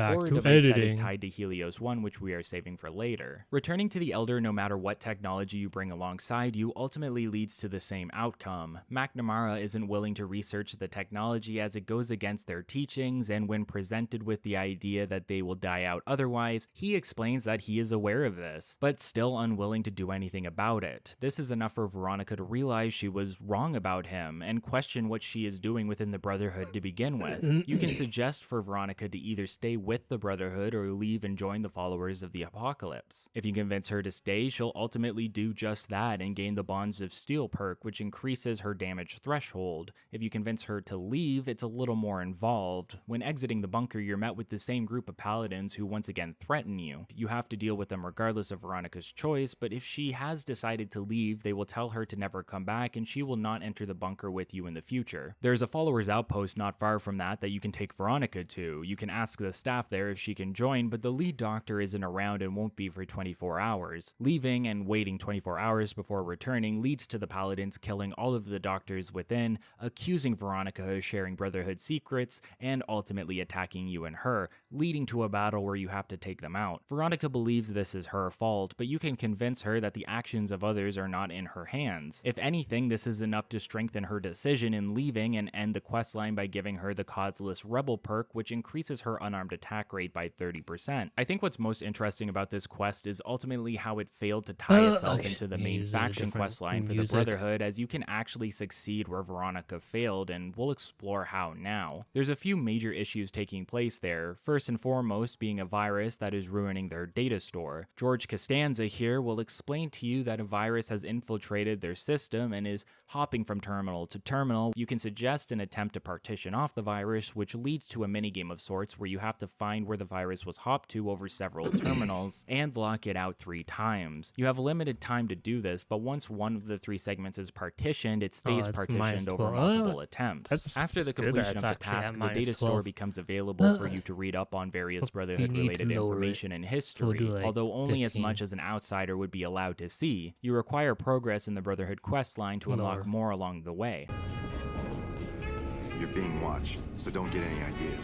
back or a to device that is editing. tied to Helios 1, which we are saving for later. Returning to the Elder, no matter what technology you bring alongside you, ultimately leads to the same outcome. McNamara isn't willing to research the technology as it goes against their teachings, and when presented with the idea that they will die out otherwise, he explains that he is aware of this, but still unwilling to do anything about it. This is enough for Veronica to realize she was wrong about him and question what she is doing within the Brotherhood to begin with. You can suggest for Veronica to either stay with the Brotherhood or leave and join the followers of the Apocalypse. If you convince her to stay, she'll ultimately do just that and gain the Bonds of Steel perk, which increases her damage threshold. If you convince her to leave, it's a little more involved. When exiting the bunker, you're met with the same group of paladins who once again threaten you. You have to deal with them regardless of Veronica's choice, but if she has decided to leave, they will tell her to never come back and she will not enter the bunker with you in the future. There's a followers outpost not far from that you can take Veronica to. You can ask the staff there if she can join, but the lead doctor isn't around and won't be for 24 hours. Leaving and waiting 24 hours before returning leads to the paladins killing all of the doctors within, accusing Veronica of sharing Brotherhood secrets, and ultimately attacking you and her, leading to a battle where you have to take them out. Veronica believes this is her fault, but you can convince her that the actions of others are not in her hands. If anything, this is enough to strengthen her decision in leaving and end the questline by giving her the Causeless Rebel perk, which increases her unarmed attack rate by 30%. I think what's most interesting about this quest is ultimately how it failed to tie itself into the main faction questline for the Brotherhood, as you can actually succeed where Veronica failed, and we'll explore how now. There's a few major issues taking place there, first and foremost being a virus that is ruining their data store. George Costanza here will explain to you that a virus has infiltrated their system and is hopping from terminal to terminal. You can suggest an attempt to partition off the virus, which leads to a minigame of sorts where you have to find where the virus was hopped to over several terminals and lock it out 3 times. You have a limited time to do this, but once one of the 3 segments is partitioned, it stays partitioned over multiple attempts. After the completion of the task, the data store becomes available for you to read up on various Brotherhood-related information and history, although only as much as an outsider would be allowed to see. You require progress in the Brotherhood questline to unlock more along the way. You're being watched, so don't get any ideas.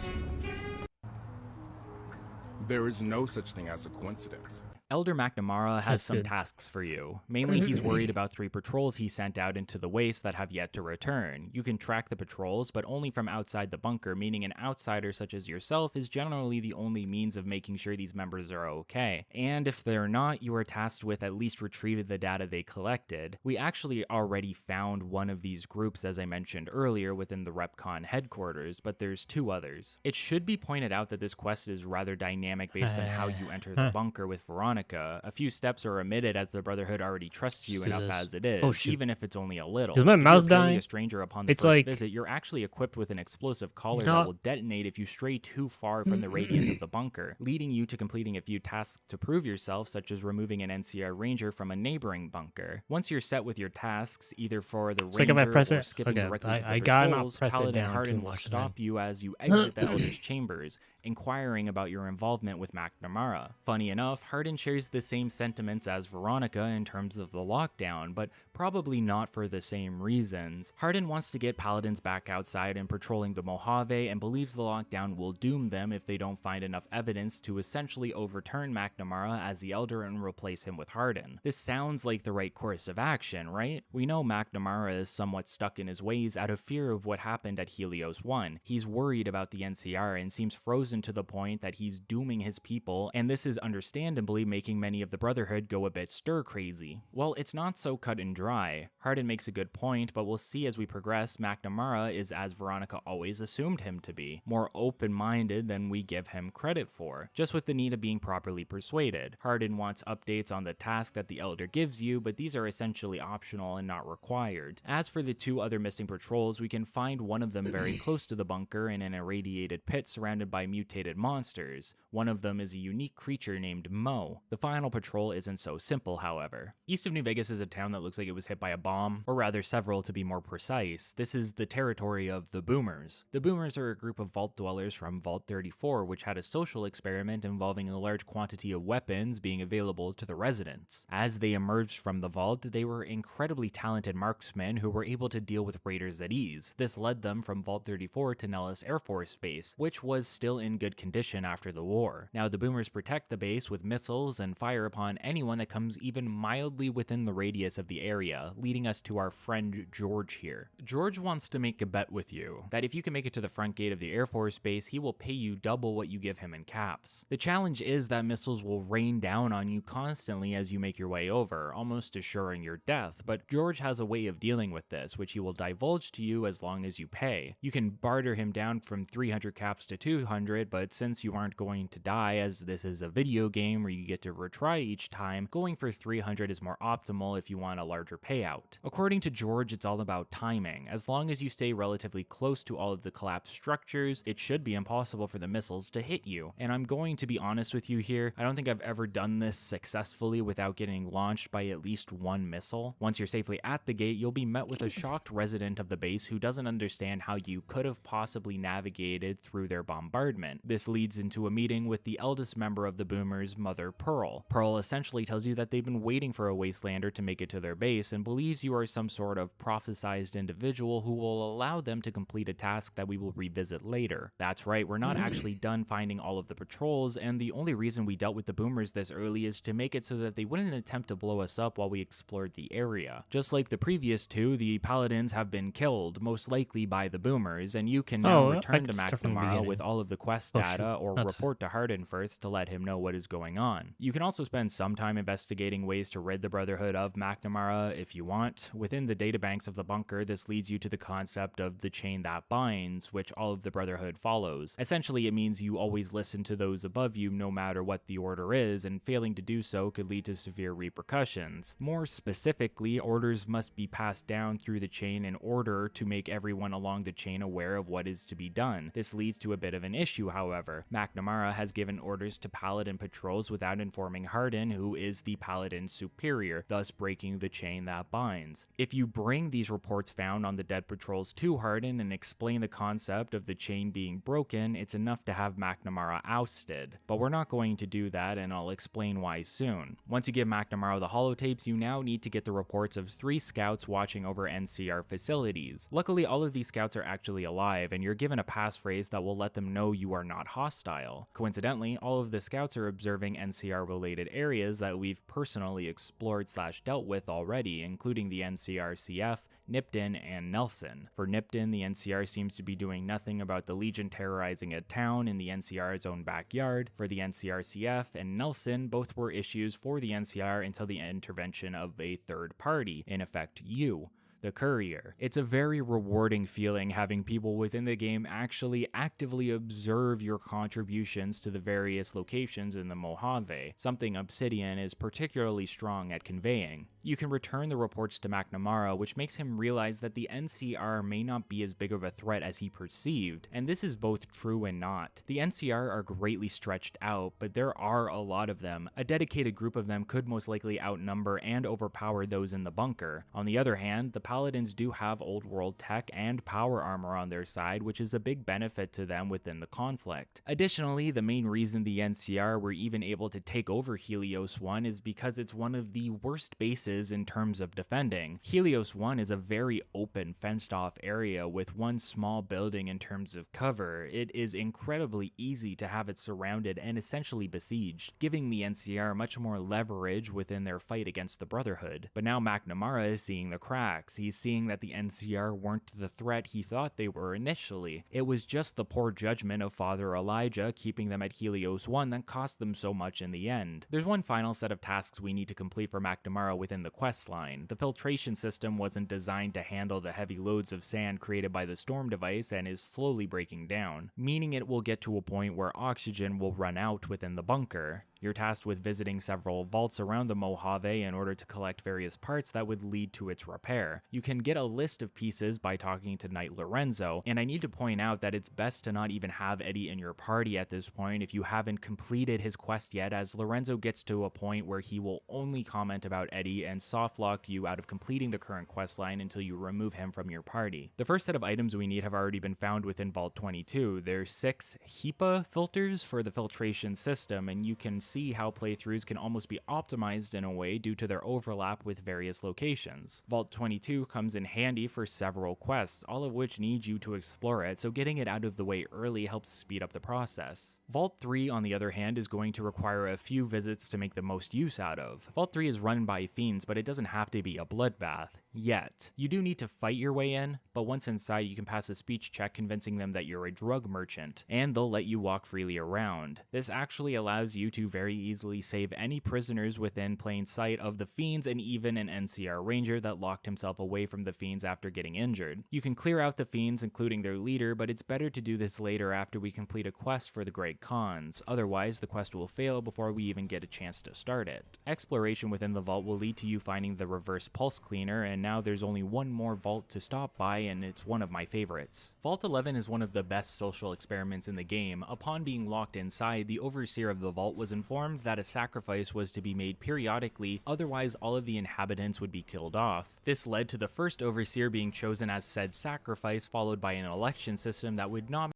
There is no such thing as a coincidence. Elder McNamara has some tasks for you. Mainly, he's worried about 3 patrols he sent out into the waste that have yet to return. You can track the patrols, but only from outside the bunker, meaning an outsider such as yourself is generally the only means of making sure these members are okay. And if they're not, you are tasked with at least retrieving the data they collected. We actually already found one of these groups, as I mentioned earlier, within the RepCon headquarters, but there's 2 others. It should be pointed out that this quest is rather dynamic based on how you enter the bunker with Veronica. A few steps are omitted as the Brotherhood already trusts you enough as it is, even if it's only a little. Is my mouse if you're dying? A stranger upon the first visit, you're actually equipped with an explosive collar that will detonate if you stray too far from the radius of the bunker, leading you to completing a few tasks to prove yourself, such as removing an NCR ranger from a neighboring bunker. Once you're set with your tasks, either for the ranger or skipping directly to the patrols, Paladin Hardin will stop you as you exit the Elder's chambers, inquiring about your involvement with McNamara. Funny enough, Hardin shares the same sentiments as Veronica in terms of the lockdown, but probably not for the same reasons. Hardin wants to get paladins back outside and patrolling the Mojave and believes the lockdown will doom them if they don't find enough evidence to essentially overturn McNamara as the Elder and replace him with Hardin. This sounds like the right course of action, right? We know McNamara is somewhat stuck in his ways out of fear of what happened at Helios 1. He's worried about the NCR and seems frozen to the point that he's dooming his people, and this is understandably making many of the Brotherhood go a bit stir-crazy. Well, it's not so cut and dry. Hardin makes a good point, but we'll see as we progress, McNamara is as Veronica always assumed him to be, more open-minded than we give him credit for, just with the need of being properly persuaded. Hardin wants updates on the task that the Elder gives you, but these are essentially optional and not required. As for the 2 other missing patrols, we can find one of them very close to the bunker in an irradiated pit surrounded by mutated monsters. One of them is a unique creature named Mo. The final patrol isn't so simple, however. East of New Vegas is a town that looks like it was hit by a bomb, or rather several to be more precise. This is the territory of the Boomers. The Boomers are a group of vault dwellers from Vault 34, which had a social experiment involving a large quantity of weapons being available to the residents. As they emerged from the vault, they were incredibly talented marksmen who were able to deal with raiders at ease. This led them from Vault 34 to Nellis Air Force Base, which was still in good condition after the war. Now, the boomers protect the base with missiles and fire upon anyone that comes even mildly within the radius of the area, leading us to our friend George here. George wants to make a bet with you that if you can make it to the front gate of the Air Force Base, he will pay you double what you give him in caps. The challenge is that missiles will rain down on you constantly as you make your way over, almost assuring your death, but George has a way of dealing with this, which he will divulge to you as long as you pay. You can barter him down from 300 caps to 200, but since you aren't going to die, as this is a video game where you get to retry each time, going for 300 is more optimal if you want a larger payout. According to George, it's all about timing. As long as you stay relatively close to all of the collapsed structures, it should be impossible for the missiles to hit you. And I'm going to be honest with you here, I don't think I've ever done this successfully without getting launched by at least one missile. Once you're safely at the gate, you'll be met with a shocked resident of the base who doesn't understand how you could have possibly navigated through their bombardment. This leads into a meeting with the eldest member of the boomers, Mother Pearl. Pearl essentially tells you that they've been waiting for a wastelander to make it to their base and believes you are some sort of prophesized individual who will allow them to complete a task that we will revisit later. That's right, we're not actually done finding all of the patrols, and the only reason we dealt with the boomers this early is to make it so that they wouldn't attempt to blow us up while we explored the area. Just like the previous two, the paladins have been killed, most likely by the boomers, and you can now return to McNamara with all of the quest data or report to Hardin first to let him know what is going on. You can also spend some time investigating ways to rid the Brotherhood of McNamara if you want. Within the databanks of the bunker, this leads you to the concept of the chain that binds, which all of the Brotherhood follows. Essentially, it means you always listen to those above you no matter what the order is, and failing to do so could lead to severe repercussions. More specifically, orders must be passed down through the chain in order to make everyone along the chain aware of what is to be done. This leads to a bit of an issue, however. McNamara has given orders to Paladin patrols without informing Hardin, who is the Paladin's superior, thus breaking the chain that binds. If you bring these reports found on the dead patrols to Hardin and explain the concept of the chain being broken, it's enough to have McNamara ousted. But we're not going to do that, and I'll explain why soon. Once you give McNamara the holotapes, you now need to get the reports of 3 scouts watching over NCR facilities. Luckily, all of these scouts are actually alive, and you're given a passphrase that will let them know you are not hostile. Coincidentally, all of the scouts are observing NCR-related areas that we've personally explored/dealt with already, including the NCRCF, Nipton, and Nelson. For Nipton, the NCR seems to be doing nothing about the Legion terrorizing a town in the NCR's own backyard. For the NCRCF and Nelson, both were issues for the NCR until the intervention of a third party, in effect you, the courier. It's a very rewarding feeling having people within the game actually actively observe your contributions to the various locations in the Mojave, something Obsidian is particularly strong at conveying. You can return the reports to McNamara, which makes him realize that the NCR may not be as big of a threat as he perceived, and this is both true and not. The NCR are greatly stretched out, but there are a lot of them. A dedicated group of them could most likely outnumber and overpower those in the bunker. On the other hand, the Paladins do have old world tech and power armor on their side, which is a big benefit to them within the conflict. Additionally, the main reason the NCR were even able to take over Helios 1 is because it's one of the worst bases in terms of defending. Helios 1 is a very open, fenced off area with one small building in terms of cover. It is incredibly easy to have it surrounded and essentially besieged, giving the NCR much more leverage within their fight against the Brotherhood. But now McNamara is seeing the cracks. He's seeing that the NCR weren't the threat he thought they were initially. It was just the poor judgment of Father Elijah keeping them at Helios 1 that cost them so much in the end. There's one final set of tasks we need to complete for McNamara within the quest line. The filtration system wasn't designed to handle the heavy loads of sand created by the storm device and is slowly breaking down, meaning it will get to a point where oxygen will run out within the bunker. You're tasked with visiting several vaults around the Mojave in order to collect various parts that would lead to its repair. You can get a list of pieces by talking to Knight Lorenzo, and I need to point out that it's best to not even have Eddie in your party at this point if you haven't completed his quest yet, as Lorenzo gets to a point where he will only comment about Eddie and softlock you out of completing the current quest line until you remove him from your party. The first set of items we need have already been found within Vault 22. There's 6 HEPA filters for the filtration system, and you can see see how playthroughs can almost be optimized in a way due to their overlap with various locations. Vault 22 comes in handy for several quests, all of which need you to explore it, so getting it out of the way early helps speed up the process. Vault 3, on the other hand, is going to require a few visits to make the most use out of. Vault 3 is run by fiends, but it doesn't have to be a bloodbath. Yet. You do need to fight your way in, but once inside you can pass a speech check convincing them that you're a drug merchant, and they'll let you walk freely around. This actually allows you to very easily save any prisoners within plain sight of the fiends and even an NCR ranger that locked himself away from the fiends after getting injured. You can clear out the fiends, including their leader, but it's better to do this later after we complete a quest for the Great Khans, otherwise the quest will fail before we even get a chance to start it. Exploration within the vault will lead to you finding the reverse pulse cleaner, and now there's only one more vault to stop by, and it's one of my favorites. Vault 11 is one of the best social experiments in the game. Upon being locked inside, the overseer of the vault was informed that a sacrifice was to be made periodically, otherwise all of the inhabitants would be killed off. This led to the first overseer being chosen as said sacrifice, followed by an election system that would nominate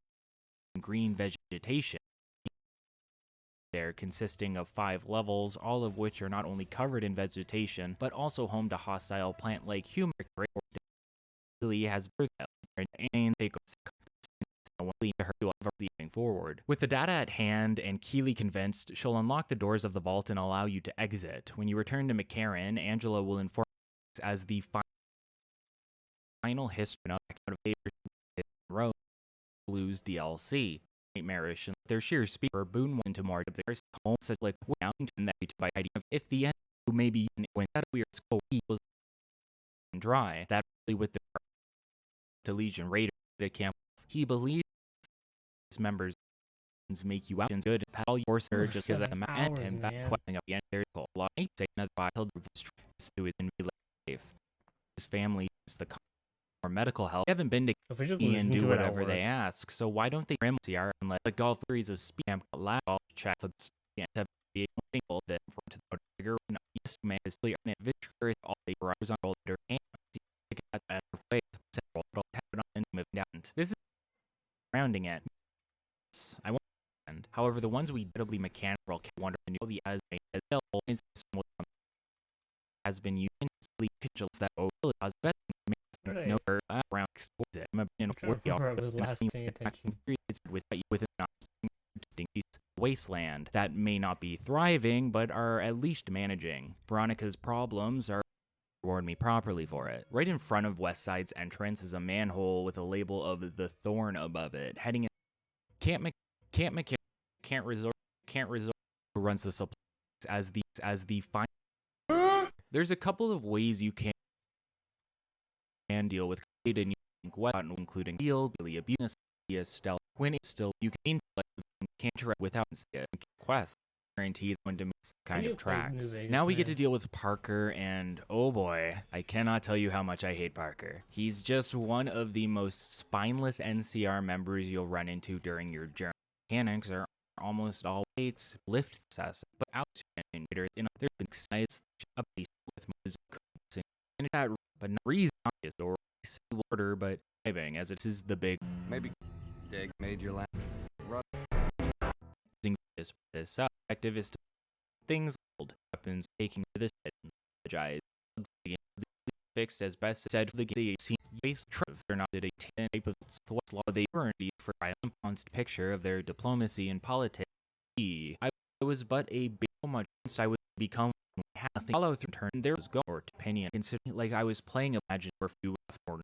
green vegetation there, consisting of 5 levels, all of which are not only covered in vegetation, but also home to hostile plant-like human has and take forward. With the data at hand and Keely convinced, she'll unlock the doors of the vault and allow you to exit. When you return to McCarran, Angela will inform you as the final history of Rose Blues DLC. Nightmarish and their sheer speed for Boone went to more of their home such like down that by idea of if the end maybe when that weird skull was dry that really with the Legion Raider the camp he believes his members make you out and good pal your surge just because at the end and back questing up the end there's a lot of say another battle who is in real life. His family is the or medical help. They haven't been to and do whatever they ask, so why don't they rim CR and let the golf series of speed last golf check for the people that to the trigger when yes man is clear and victorious all the riders on older and at faith several and moving down. This is rounding it. I want however the ones we deadly mechanical can wonder the as a has been used that as best no around with wasteland that may not be thriving but are at least managing. Veronica's problems are reward me properly for it. Right in front of Westside's entrance is a manhole with a label of the Thorn above it. Heading in can't resort who runs the supplies as the final. There's a couple of ways you can deal with creating weapon, including heal, Billy abuse, stealth. When it's still you can interact without quest. Guaranteed when to miss kind of tracks. Now we get to deal with Parker, and oh boy, I cannot tell you how much I hate Parker. He's just one of the most spineless NCR members you'll run into during your journey. Mechanics are almost always lift success, but out in there's been size up with and that but not reason is or order but driving as it is the big maybe Dig made your land this effective is to things old weapons taking to this fixed as best said for the game base they're not a type of what's law they weren't for a balanced picture of their diplomacy and politics. I was but a big much I would become follow through turn there was go or opinion considering like I was playing Imagine or few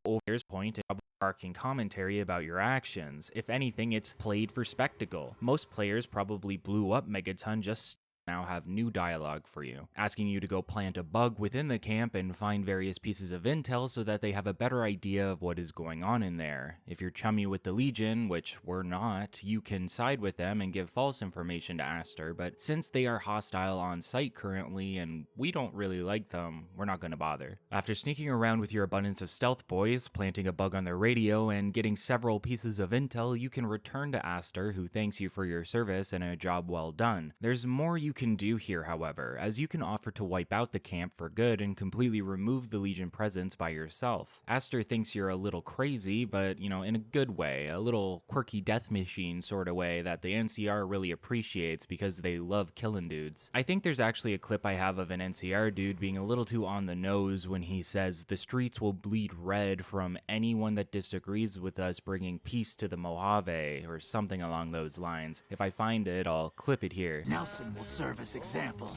over there's point and barking commentary about your actions. If anything, it's played for spectacle. Most players probably blew up Megaton just now have new dialogue for you, asking you to go plant a bug within the camp and find various pieces of intel so that they have a better idea of what is going on in there. If you're chummy with the Legion, which we're not, you can side with them and give false information to Aster, but since they are hostile on site currently and we don't really like them, we're not going to bother. After sneaking around with your abundance of stealth boys, planting a bug on their radio, and getting several pieces of intel, you can return to Aster, who thanks you for your service and a job well done. There's more you can do here, however, as you can offer to wipe out the camp for good and completely remove the Legion presence by yourself. Aster thinks you're a little crazy, but, you know, in a good way, a little quirky death machine sort of way that the NCR really appreciates because they love killing dudes. I think there's actually a clip I have of an NCR dude being a little too on the nose when he says, "The streets will bleed red from anyone that disagrees with us bringing peace to the Mojave," or something along those lines. If I find it, I'll clip it here. Nelson will serve as example.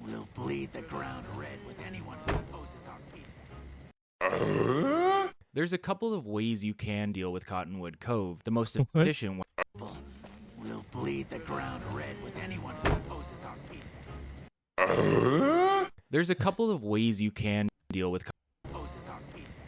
We'll bleed the ground red with anyone who opposes our peace. There's a couple of ways you can deal with Cottonwood Cove. The most efficient way. We'll bleed the ground red with anyone who opposes our peace. There's a couple of ways you can deal with. Opposes our peace.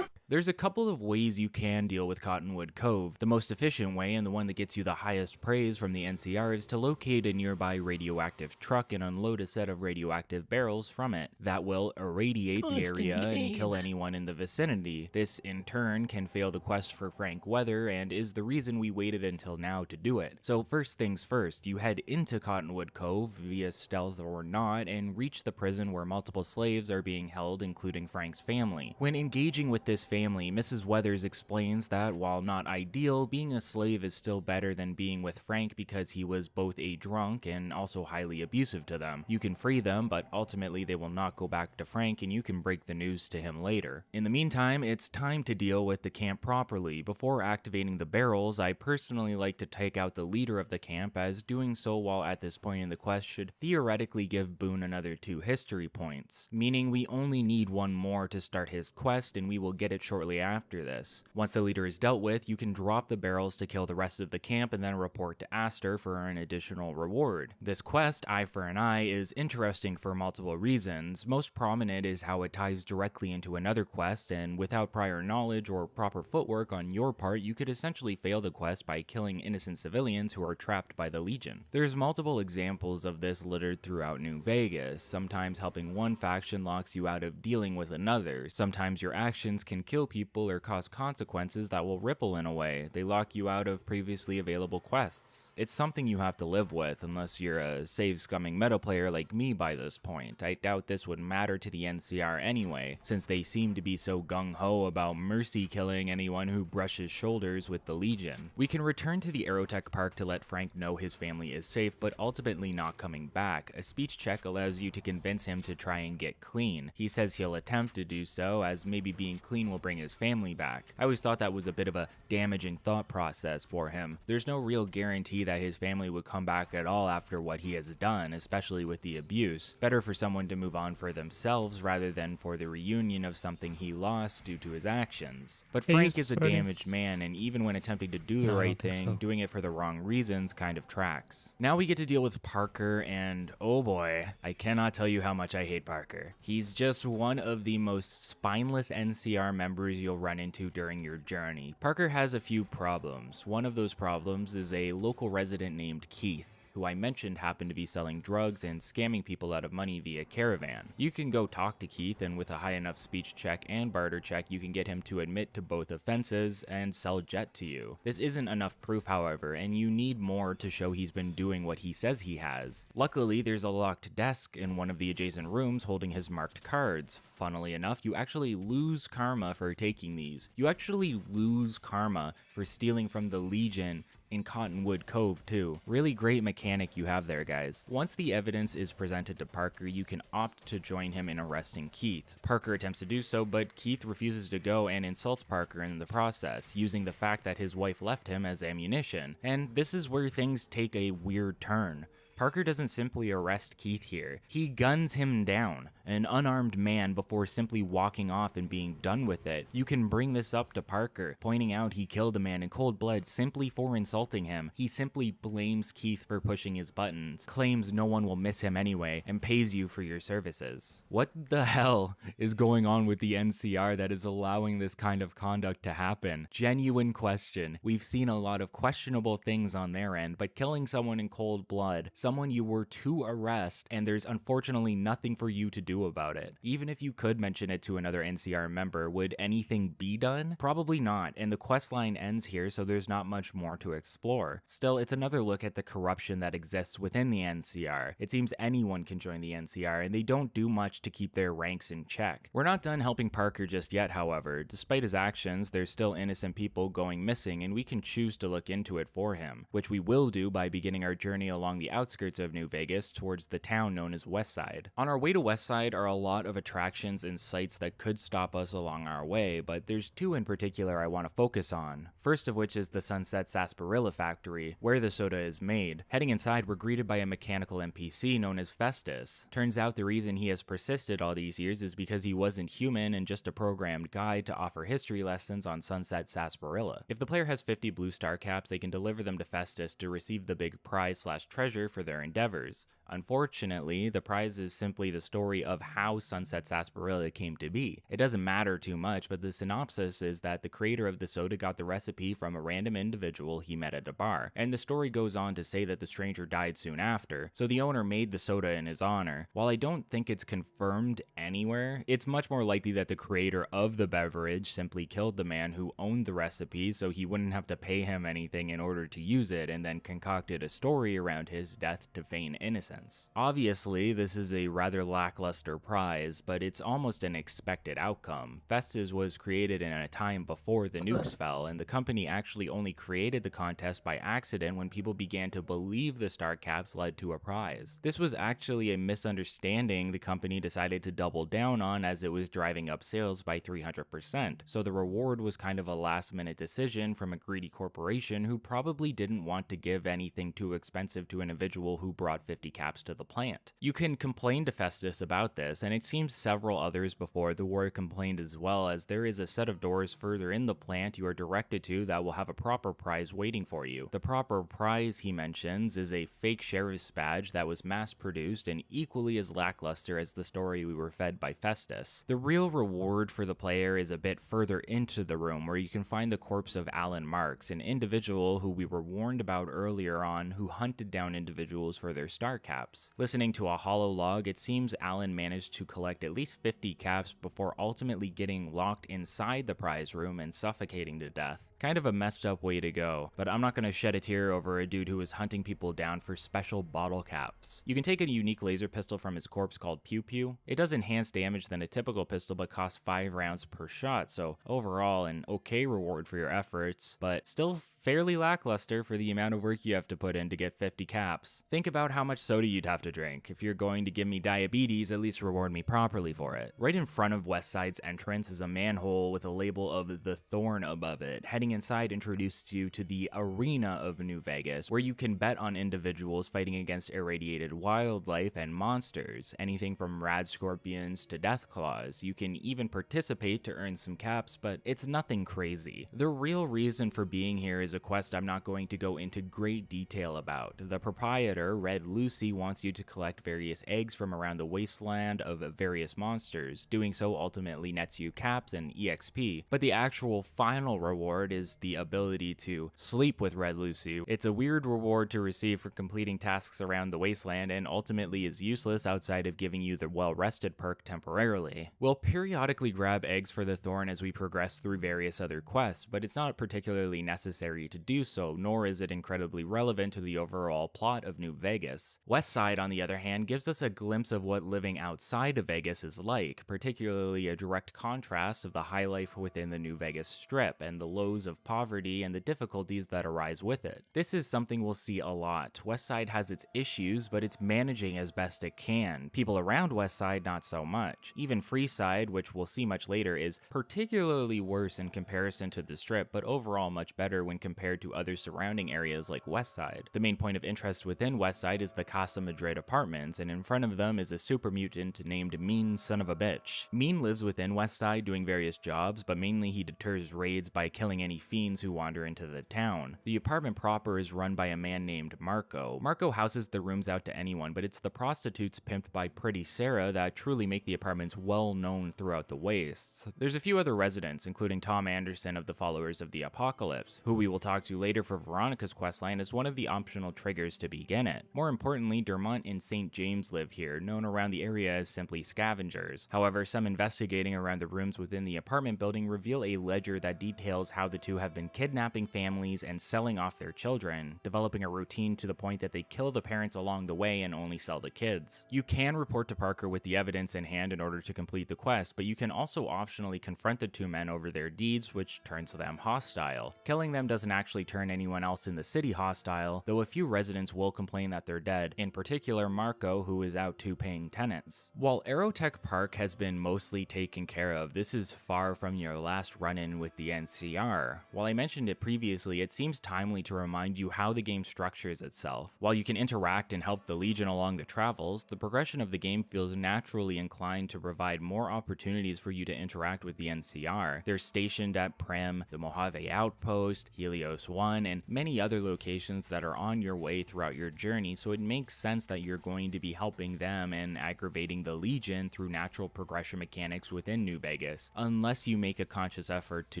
There's a couple of ways you can deal with Cottonwood Cove. The most efficient way, and the one that gets you the highest praise from the NCR, is to locate a nearby radioactive truck and unload a set of radioactive barrels from it. That will irradiate the area and kill anyone in the vicinity. This, in turn, can fail the quest for Frank Weather and is the reason we waited until now to do it. So first things first, you head into Cottonwood Cove, via stealth or not, and reach the prison where multiple slaves are being held, including Frank's family. When engaging with this family, Mrs. Weathers explains that while not ideal, being a slave is still better than being with Frank because he was both a drunk and also highly abusive to them. You can free them, but ultimately they will not go back to Frank and you can break the news to him later. In the meantime, it's time to deal with the camp properly. Before activating the barrels, I personally like to take out the leader of the camp, as doing so while at this point in the quest should theoretically give Boone another 2 history points, meaning we only need 1 more to start his quest and we will get it shortly after this. Once the leader is dealt with, you can drop the barrels to kill the rest of the camp and then report to Aster for an additional reward. This quest, Eye for an Eye, is interesting for multiple reasons. Most prominent is how it ties directly into another quest, and without prior knowledge or proper footwork on your part, you could essentially fail the quest by killing innocent civilians who are trapped by the Legion. There's multiple examples of this littered throughout New Vegas. Sometimes helping one faction locks you out of dealing with another. Sometimes your actions can kill people or cause consequences that will ripple in a way. They lock you out of previously available quests. It's something you have to live with, unless you're a save-scumming meta player like me by this point. I doubt this would matter to the NCR anyway, since they seem to be so gung-ho about mercy killing anyone who brushes shoulders with the Legion. We can return to the Aerotech Park to let Frank know his family is safe, but ultimately not coming back. A speech check allows you to convince him to try and get clean. He says he'll attempt to do so, as maybe being clean will bring his family back. I always thought that was a bit of a damaging thought process for him. There's no real guarantee that his family would come back at all after what he has done, especially with the abuse. Better for someone to move on for themselves rather than for the reunion of something he lost due to his actions. But Frank is a damaged man, and even when attempting to do the right thing, doing it for the wrong reasons kind of tracks. Now we get to deal with Parker, and oh boy, I cannot tell you how much I hate Parker. He's just one of the most spineless NCR members you'll run into during your journey. Parker has a few problems. One of those problems is a local resident named Keith, who I mentioned happened to be selling drugs and scamming people out of money via Caravan. You can go talk to Keith, and with a high enough speech check and barter check, you can get him to admit to both offenses and sell Jet to you. This isn't enough proof, however, and you need more to show he's been doing what he says he has. Luckily, there's a locked desk in one of the adjacent rooms holding his marked cards. Funnily enough, you actually lose karma for taking these. You actually lose karma for stealing from the Legion in Cottonwood Cove too. Really great mechanic you have there, guys. Once the evidence is presented to Parker, you can opt to join him in arresting Keith. Parker attempts to do so, but Keith refuses to go and insults Parker in the process, using the fact that his wife left him as ammunition. And this is where things take a weird turn. Parker doesn't simply arrest Keith here. He guns him down, an unarmed man, before simply walking off and being done with it. You can bring this up to Parker, pointing out he killed a man in cold blood simply for insulting him. He simply blames Keith for pushing his buttons, claims no one will miss him anyway, and pays you for your services. What the hell is going on with the NCR that is allowing this kind of conduct to happen? Genuine question. We've seen a lot of questionable things on their end, but killing someone in cold blood, someone you were to arrest, and there's unfortunately nothing for you to do do about it. Even if you could mention it to another NCR member, would anything be done? Probably not, and the questline ends here, so there's not much more to explore. Still, it's another look at the corruption that exists within the NCR. It seems anyone can join the NCR, and they don't do much to keep their ranks in check. We're not done helping Parker just yet, however. Despite his actions, there's still innocent people going missing, and we can choose to look into it for him, which we will do by beginning our journey along the outskirts of New Vegas towards the town known as Westside. On our way to Westside are a lot of attractions and sites that could stop us along our way, but there's two in particular I want to focus on. First of which is the Sunset Sarsaparilla factory, where the soda is made. Heading inside, we're greeted by a mechanical NPC known as Festus. Turns out the reason he has persisted all these years is because he wasn't human and just a programmed guide to offer history lessons on Sunset Sarsaparilla. If the player has 50 blue star caps, they can deliver them to Festus to receive the big prize/treasure for their endeavors. Unfortunately, the prize is simply the story of how Sunset Sarsaparilla came to be. It doesn't matter too much, but the synopsis is that the creator of the soda got the recipe from a random individual he met at a bar, and the story goes on to say that the stranger died soon after, so the owner made the soda in his honor. While I don't think it's confirmed anywhere, it's much more likely that the creator of the beverage simply killed the man who owned the recipe so he wouldn't have to pay him anything in order to use it, and then concocted a story around his death to feign innocence. Obviously, this is a rather lackluster prize, but it's almost an expected outcome. Festus was created in a time before the nukes fell, and the company actually only created the contest by accident when people began to believe the star caps led to a prize. This was actually a misunderstanding the company decided to double down on as it was driving up sales by 300%, so the reward was kind of a last-minute decision from a greedy corporation who probably didn't want to give anything too expensive to an individual who brought 50 caps to the plant. You can complain to Festus about this, and it seems several others before the war complained as well, as there is a set of doors further in the plant you are directed to that will have a proper prize waiting for you. The proper prize, he mentions, is a fake sheriff's badge that was mass-produced and equally as lackluster as the story we were fed by Festus. The real reward for the player is a bit further into the room, where you can find the corpse of Alan Marks, an individual who we were warned about earlier on who hunted down individuals for their star caps. Listening to a holo log, it seems Alan managed to collect at least 50 caps before ultimately getting locked inside the prize room and suffocating to death. Kind of a messed up way to go, but I'm not going to shed a tear over a dude who was hunting people down for special bottle caps. You can take a unique laser pistol from his corpse called Pew Pew. It does enhanced damage than a typical pistol but costs 5 rounds per shot, so overall an okay reward for your efforts, but still fairly lackluster for the amount of work you have to put in to get 50 caps. Think about how much soda you'd have to drink. If you're going to give me diabetes, at least reward me properly for it. Right in front of Westside's entrance is a manhole with a label of The Thorn above it. Heading inside introduces you to the Arena of New Vegas, where you can bet on individuals fighting against irradiated wildlife and monsters, anything from rad scorpions to death claws. You can even participate to earn some caps, but it's nothing crazy. The real reason for being here is a quest I'm not going to go into great detail about. The proprietor, Red Lucy, wants you to collect various eggs from around the wasteland of various monsters. Doing so ultimately nets you caps and EXP, but the actual final reward is the ability to sleep with Red Lucy. It's a weird reward to receive for completing tasks around the wasteland and ultimately is useless outside of giving you the well-rested perk temporarily. We'll periodically grab eggs for the Thorn as we progress through various other quests, but it's not particularly necessary to do so, nor is it incredibly relevant to the overall plot of New Vegas. Westside, on the other hand, gives us a glimpse of what living outside of Vegas is like, particularly a direct contrast of the high life within the New Vegas Strip and the lows of poverty and the difficulties that arise with it. This is something we'll see a lot. Westside has its issues, but it's managing as best it can. People around Westside, not so much. Even Freeside, which we'll see much later, is particularly worse in comparison to the Strip, but overall much better when compared to other surrounding areas like Westside. The main point of interest within Westside is the Casa Madrid apartments, and in front of them is a super mutant named Mean Son of a Bitch. Mean lives within Westside doing various jobs, but mainly he deters raids by killing any fiends who wander into the town. The apartment proper is run by a man named Marco. Marco houses the rooms out to anyone, but it's the prostitutes pimped by Pretty Sarah that truly make the apartments well known throughout the wastes. There's a few other residents, including Tom Anderson of the Followers of the Apocalypse, who we will talk to later for Veronica's questline, is one of the optional triggers to begin it. More importantly, Dermont and St. James live here, known around the area as simply scavengers. However, some investigating around the rooms within the apartment building reveal a ledger that details how the two have been kidnapping families and selling off their children, developing a routine to the point that they kill the parents along the way and only sell the kids. You can report to Parker with the evidence in hand in order to complete the quest, but you can also optionally confront the two men over their deeds, which turns them hostile. Killing them doesn't actually turn anyone else in the city hostile, though a few residents will complain that they're dead, in particular Marco, who is out to paying tenants. While Aerotech Park has been mostly taken care of, this is far from your last run-in with the NCR. While I mentioned it previously, it seems timely to remind you how the game structures itself. While you can interact and help the Legion along the travels, the progression of the game feels naturally inclined to provide more opportunities for you to interact with the NCR. They're stationed at Primm, the Mojave Outpost, Helios 1, and many other locations that are on your way throughout your journey, so it makes sense that you're going to be helping them and aggravating the Legion through natural progression mechanics within New Vegas, unless you make a conscious effort to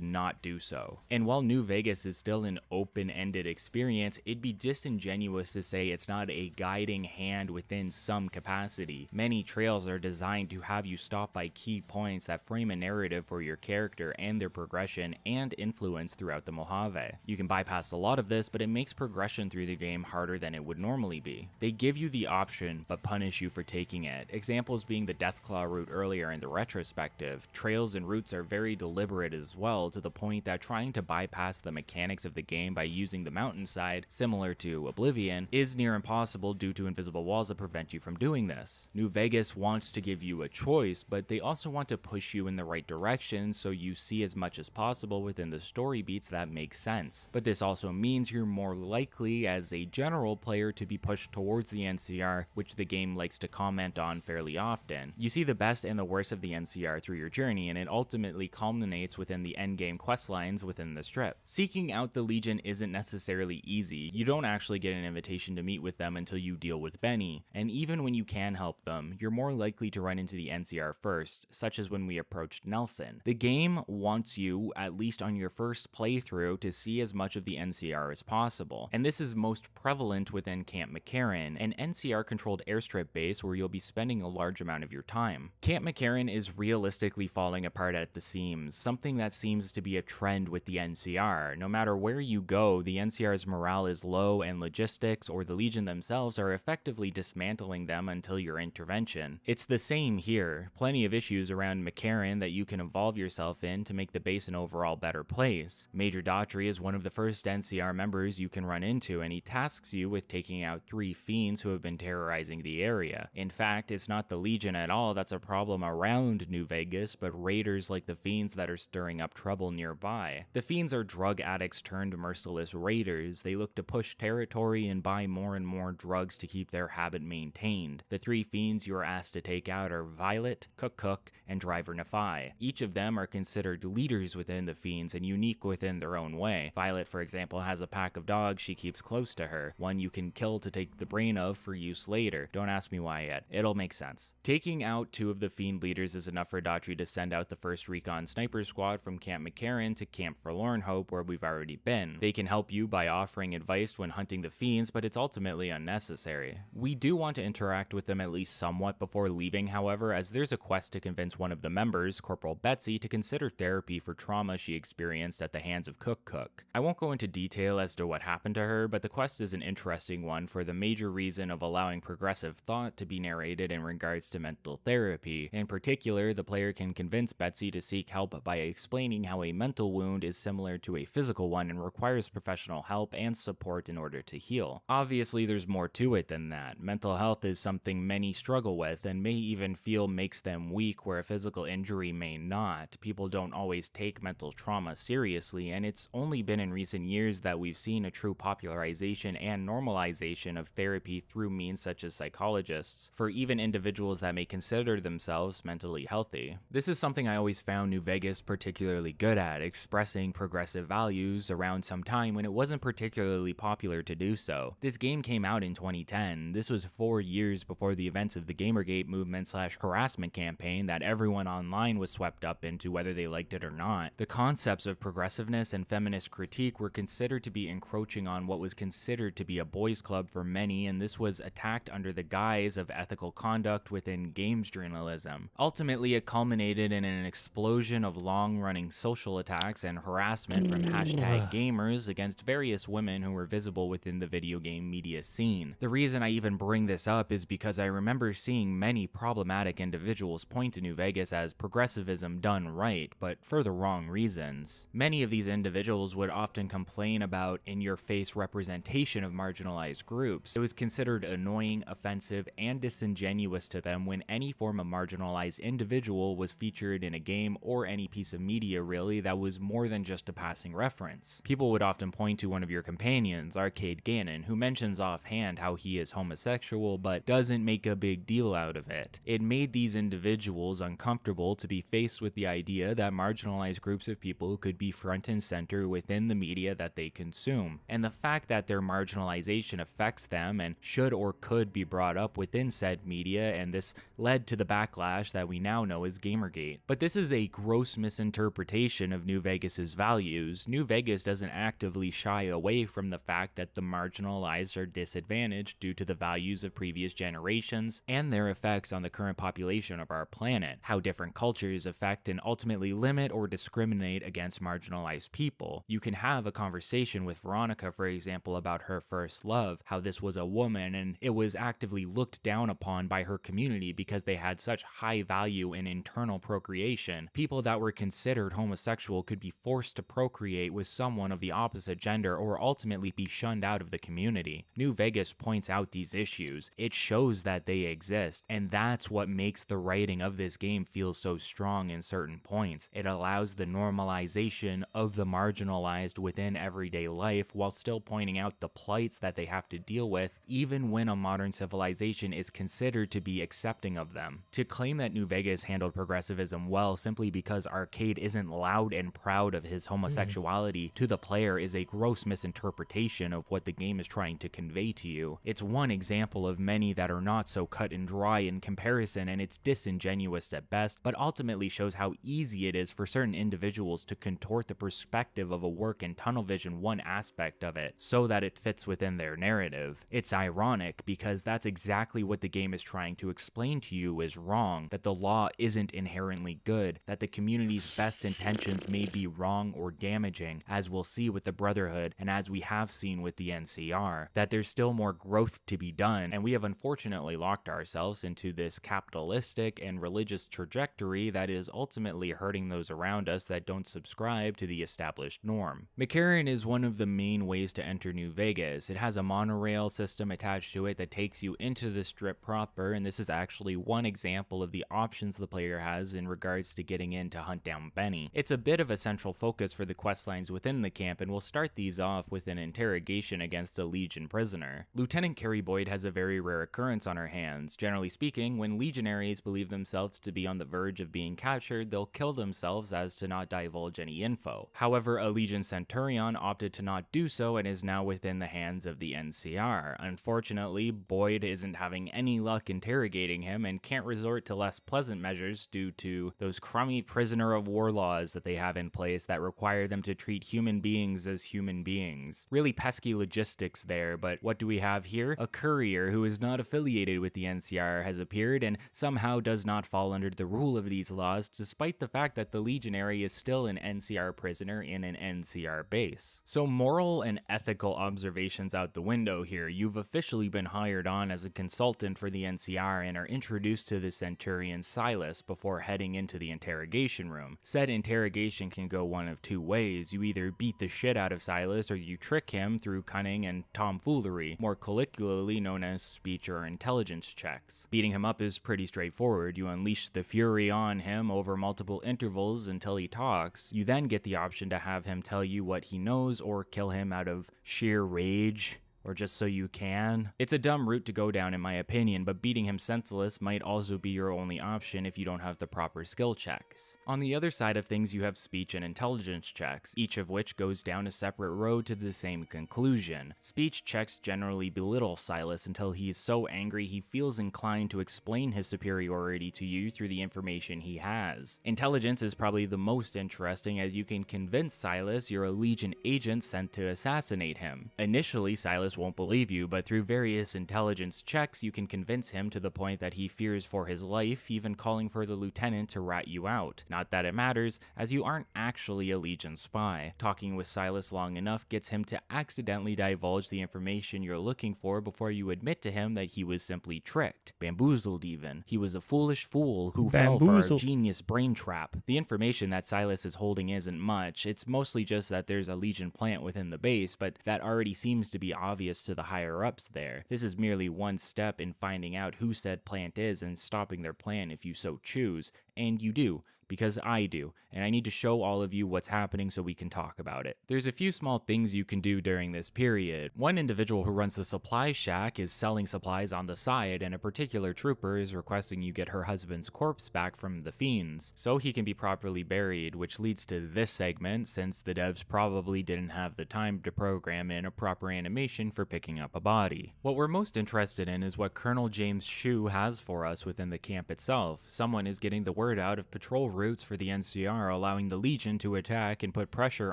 not do so. And while New Vegas is still an open-ended experience, it'd be disingenuous to say it's not a guiding hand within some capacity. Many trails are designed to have you stop by key points that frame a narrative for your character and their progression and influence throughout the Mojave. You can bypass a lot of this, but it makes progression through the game harder than it would normally be. They give you the option, but punish you for taking it. Examples being the Deathclaw route earlier in the retrospective. Trails and routes are very deliberate as well, to the point that trying to bypass the mechanics of the game by using the mountainside, similar to Oblivion, is near impossible due to invisible walls that prevent you from doing this. New Vegas wants to give you a choice, but they also want to push you in the right direction so you see as much as possible within the story beats that make sense. But this also means you're more likely as a general player to be pushed towards the NCR, which the game likes to comment on fairly often. You see the best and the worst of the NCR through your journey, and it ultimately culminates within the endgame questlines within the strip. Seeking out the Legion isn't necessarily easy. You don't actually get an invitation to meet with them until you deal with Benny, and even when you can help them, you're more likely to run into the NCR first, such as when we approached Nelson. The game wants you, at least on your first playthrough, to see as much of the NCR as possible, and this is most prevalent within Camp McCarran, an NCR-controlled airstrip base where you'll be spending a large amount of your time. Camp McCarran is realistically falling apart at the seams, something that seems to be a trend with the NCR. No matter where you go, the NCR's morale is low, and logistics or the Legion themselves are effectively dismantling them until your intervention. It's the same here. Plenty of issues around McCarran that you can involve yourself in to make the base an overall better place. Major Daughtry is one of the first NCR members you can run into, and he tasks you with taking out 3 fiends who have been terrorizing the area. In fact, it's not the Legion at all that's a problem around New Vegas, but raiders like the fiends that are stirring up trouble nearby. The fiends are drug addicts turned merciless raiders. They look to push territory and buy more and more drugs to keep their habit maintained. The 3 fiends you are asked to take out are Violet, Cook, and Driver Nephi. Each of them are considered leaders within the fiends and unique within their own way. Violet, for example, has a pack of dogs she keeps close to her, one you can kill to take the brain of for use later. Don't ask me why yet, it'll make sense. Taking out 2 of the fiend leaders is enough for Daughtry to send out the first recon sniper squad from Camp McCarran to Camp Forlorn Hope, where we've already been. They can help you by offering advice when hunting the fiends, but it's ultimately unnecessary. We do want to interact with them at least somewhat before leaving, however, as there's a quest to convince one of the members, Corporal Betsy, to consider therapy for trauma she experienced at the hands of Cook. I won't go into detail as to what happened to her, but the quest is an interesting one for the major reason of allowing progressive thought to be narrated in regards to mental therapy. In particular, the player can convince Betsy to seek help by explaining how a mental wound is similar to a physical one and requires professional help and support in order to heal. Obviously, there's more to it than that. Mental health is something many struggle with and may even feel makes them weak, where a physical injury may not. People don't always take mental trauma seriously, and it's only been in recent years that we've seen a true popularization and normalization of therapy through means such as psychologists, for even individuals that may consider themselves mentally healthy. This is something I always found New Vegas particularly good at, expressing progressive values around some time when it wasn't particularly popular to do so. This game came out in 2010. This was 4 years before the events of the Gamergate movement/harassment campaign that everyone online was swept up into, whether they liked it or not. The concepts of progressiveness and feminist critique critique were considered to be encroaching on what was considered to be a boys' club for many, and this was attacked under the guise of ethical conduct within games journalism. Ultimately, it culminated in an explosion of long-running social attacks and harassment from #gamers against various women who were visible within the video game media scene. The reason I even bring this up is because I remember seeing many problematic individuals point to New Vegas as progressivism done right, but for the wrong reasons. Many of these individuals would often complain about in-your-face representation of marginalized groups. It was considered annoying, offensive, and disingenuous to them when any form of marginalized individual was featured in a game or any piece of media really that was more than just a passing reference. People would often point to one of your companions, Arcade Gannon, who mentions offhand how he is homosexual but doesn't make a big deal out of it. It made these individuals uncomfortable to be faced with the idea that marginalized groups of people could be front and center within the media that they consume, and the fact that their marginalization affects them and should or could be brought up within said media, and this led to the backlash that we now know as Gamergate. But this is a gross misinterpretation of New Vegas's values. New Vegas doesn't actively shy away from the fact that the marginalized are disadvantaged due to the values of previous generations and their effects on the current population of our planet, how different cultures affect and ultimately limit or discriminate against marginalized people. You can have a conversation with Veronica, for example, about her first love, how this was a woman and it was actively looked down upon by her community because they had such high value in internal procreation. People that were considered homosexual could be forced to procreate with someone of the opposite gender or ultimately be shunned out of the community. New Vegas points out these issues. It shows that they exist, and that's what makes the writing of this game feel so strong in certain points. It allows the normalization of the marginalized within everyday life while still pointing out the plights that they have to deal with even when a modern civilization is considered to be accepting of them. To claim that New Vegas handled progressivism well simply because Arcade isn't loud and proud of his homosexuality to the player is a gross misinterpretation of what the game is trying to convey to you. It's one example of many that are not so cut and dry in comparison, and it's disingenuous at best, but ultimately shows how easy it is for certain individuals to contort the perspective of a work and tunnel vision one aspect of it so that it fits within their narrative. It's ironic because that's exactly what the game is trying to explain to you is wrong, that the law isn't inherently good, that the community's best intentions may be wrong or damaging, as we'll see with the Brotherhood and as we have seen with the NCR, that there's still more growth to be done, and we have unfortunately locked ourselves into this capitalistic and religious trajectory that is ultimately hurting those around us that don't subscribe to the established norm. McCarran is one of the main ways to enter New Vegas. It has a monorail system attached to it that takes you into the strip proper, and this is actually one example of the options the player has in regards to getting in to hunt down Benny. It's a bit of a central focus for the questlines within the camp, and we'll start these off with an interrogation against a Legion prisoner. Lieutenant Carrie Boyd has a very rare occurrence on her hands. Generally speaking, when legionaries believe themselves to be on the verge of being captured, they'll kill themselves as to not divulge any info. However, a Legion Centurion opted to not do so and is now within the hands of the NCR. Unfortunately, Boyd isn't having any luck interrogating him and can't resort to less pleasant measures due to those crummy prisoner of war laws that they have in place that require them to treat human beings as human beings. Really pesky logistics there, but what do we have here? A courier who is not affiliated with the NCR has appeared and somehow does not fall under the rule of these laws, despite the fact that the legionary is still an NCR prisoner in an NCR base. So moral and ethical observations out the window here. You've officially been hired on as a consultant for the NCR and are introduced to the Centurion Silas before heading into the interrogation room. Said interrogation can go one of two ways. You either beat the shit out of Silas or you trick him through cunning and tomfoolery, more colloquially known as speech or intelligence checks. Beating him up is pretty straightforward. You unleash the fury on him over multiple intervals until he talks. You then get the option to have him tell you what he knows or kill him out of sheer rage. Or just so you can? It's a dumb route to go down in my opinion, but beating him senseless might also be your only option if you don't have the proper skill checks. On the other side of things, you have speech and intelligence checks, each of which goes down a separate road to the same conclusion. Speech checks generally belittle Silas until he is so angry he feels inclined to explain his superiority to you through the information he has. Intelligence is probably the most interesting, as you can convince Silas you're a Legion agent sent to assassinate him. Initially, Silas won't believe you, but through various intelligence checks, you can convince him to the point that he fears for his life, even calling for the lieutenant to rat you out. Not that it matters, as you aren't actually a Legion spy. Talking with Silas long enough gets him to accidentally divulge the information you're looking for before you admit to him that he was simply tricked. Bamboozled even. He was a foolish fool who fell for our genius brain trap. The information that Silas is holding isn't much. It's mostly just that there's a Legion plant within the base, but that already seems to be obvious to the higher-ups there. This is merely one step in finding out who said plant is and stopping their plan if you so choose. And you do. Because I do, and I need to show all of you what's happening so we can talk about it. There's a few small things you can do during this period. One individual who runs the supply shack is selling supplies on the side, and a particular trooper is requesting you get her husband's corpse back from the fiends, so he can be properly buried, which leads to this segment, since the devs probably didn't have the time to program in a proper animation for picking up a body. What we're most interested in is what Colonel James Shue has for us within the camp itself. Someone is getting the word out of patrol routes for the NCR, allowing the Legion to attack and put pressure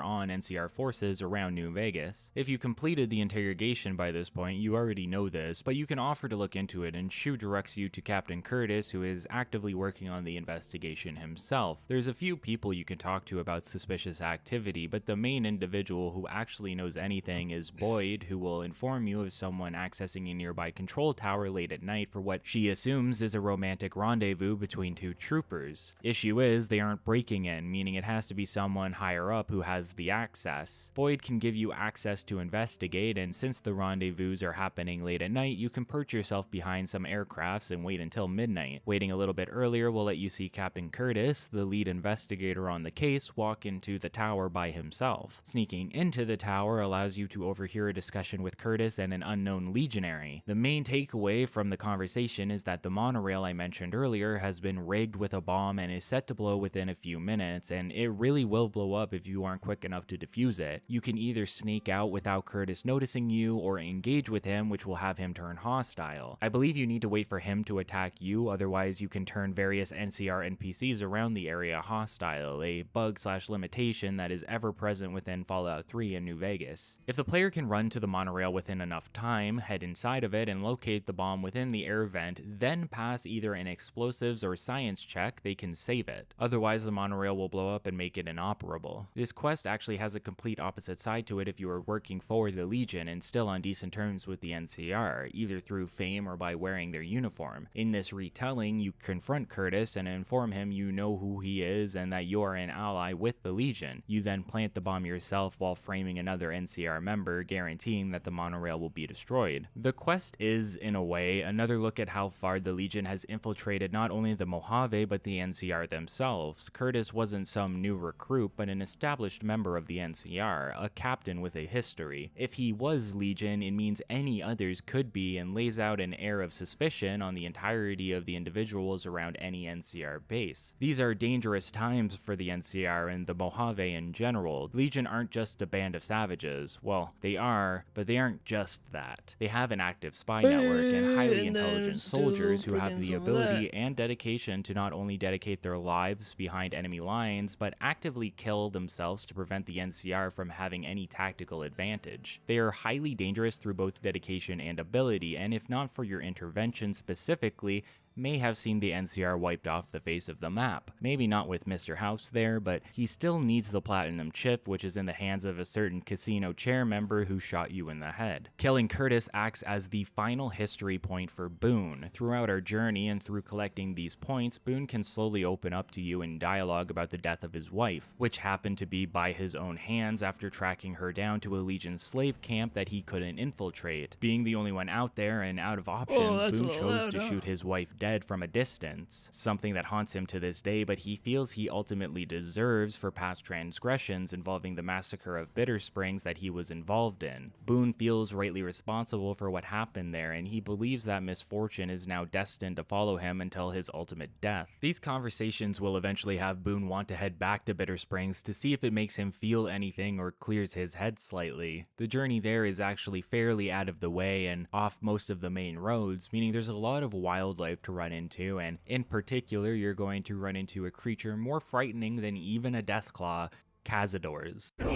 on NCR forces around New Vegas. If you completed the interrogation by this point, you already know this, but you can offer to look into it, and Shue directs you to Captain Curtis, who is actively working on the investigation himself. There's a few people you can talk to about suspicious activity, but the main individual who actually knows anything is Boyd, who will inform you of someone accessing a nearby control tower late at night for what she assumes is a romantic rendezvous between two troopers. Issue is, they aren't breaking in, meaning it has to be someone higher up who has the access. Boyd can give you access to investigate, and since the rendezvous are happening late at night, you can perch yourself behind some aircrafts and wait until midnight. Waiting a little bit earlier will let you see Captain Curtis, the lead investigator on the case, walk into the tower by himself. Sneaking into the tower allows you to overhear a discussion with Curtis and an unknown legionary. The main takeaway from the conversation is that the monorail I mentioned earlier has been rigged with a bomb and is set to blow within a few minutes, and it really will blow up if you aren't quick enough to defuse it. You can either sneak out without Curtis noticing you, or engage with him, which will have him turn hostile. I believe you need to wait for him to attack you, otherwise you can turn various NCR NPCs around the area hostile, a bug/limitation that is ever present within Fallout 3 and New Vegas. If the player can run to the monorail within enough time, head inside of it and locate the bomb within the air vent, then pass either an explosives or science check, they can save it. Otherwise, the monorail will blow up and make it inoperable. This quest actually has a complete opposite side to it if you are working for the Legion and still on decent terms with the NCR, either through fame or by wearing their uniform. In this retelling, you confront Curtis and inform him you know who he is and that you are an ally with the Legion. You then plant the bomb yourself while framing another NCR member, guaranteeing that the monorail will be destroyed. The quest is, in a way, another look at how far the Legion has infiltrated not only the Mojave but the NCR themselves. Curtis wasn't some new recruit, but an established member of the NCR, a captain with a history. If he was Legion, it means any others could be, and lays out an air of suspicion on the entirety of the individuals around any NCR base. These are dangerous times for the NCR and the Mojave in general. Legion aren't just a band of savages. Well, they are, but they aren't just that. They have an active spy network and highly intelligent soldiers who have the ability and dedication to not only dedicate their lives behind enemy lines, but actively kill themselves to prevent the NCR from having any tactical advantage. They are highly dangerous through both dedication and ability, and if not for your intervention specifically, may have seen the NCR wiped off the face of the map. Maybe not with Mr. House there, but he still needs the platinum chip, which is in the hands of a certain casino chair member who shot you in the head. Killing Curtis acts as the final history point for Boone. Throughout our journey and through collecting these points, Boone can slowly open up to you in dialogue about the death of his wife, which happened to be by his own hands after tracking her down to a Legion slave camp that he couldn't infiltrate. Being the only one out there and out of options, Boone chose to shoot his wife dead from a distance, something that haunts him to this day, but he feels he ultimately deserves for past transgressions involving the massacre of Bitter Springs that he was involved in. Boone feels rightly responsible for what happened there, and he believes that misfortune is now destined to follow him until his ultimate death. These conversations will eventually have Boone want to head back to Bitter Springs to see if it makes him feel anything or clears his head slightly. The journey there is actually fairly out of the way and off most of the main roads, meaning there's a lot of wildlife to run into, and in particular you're going to run into a creature more frightening than even a Deathclaw, Cazadors. No.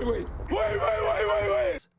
Wait.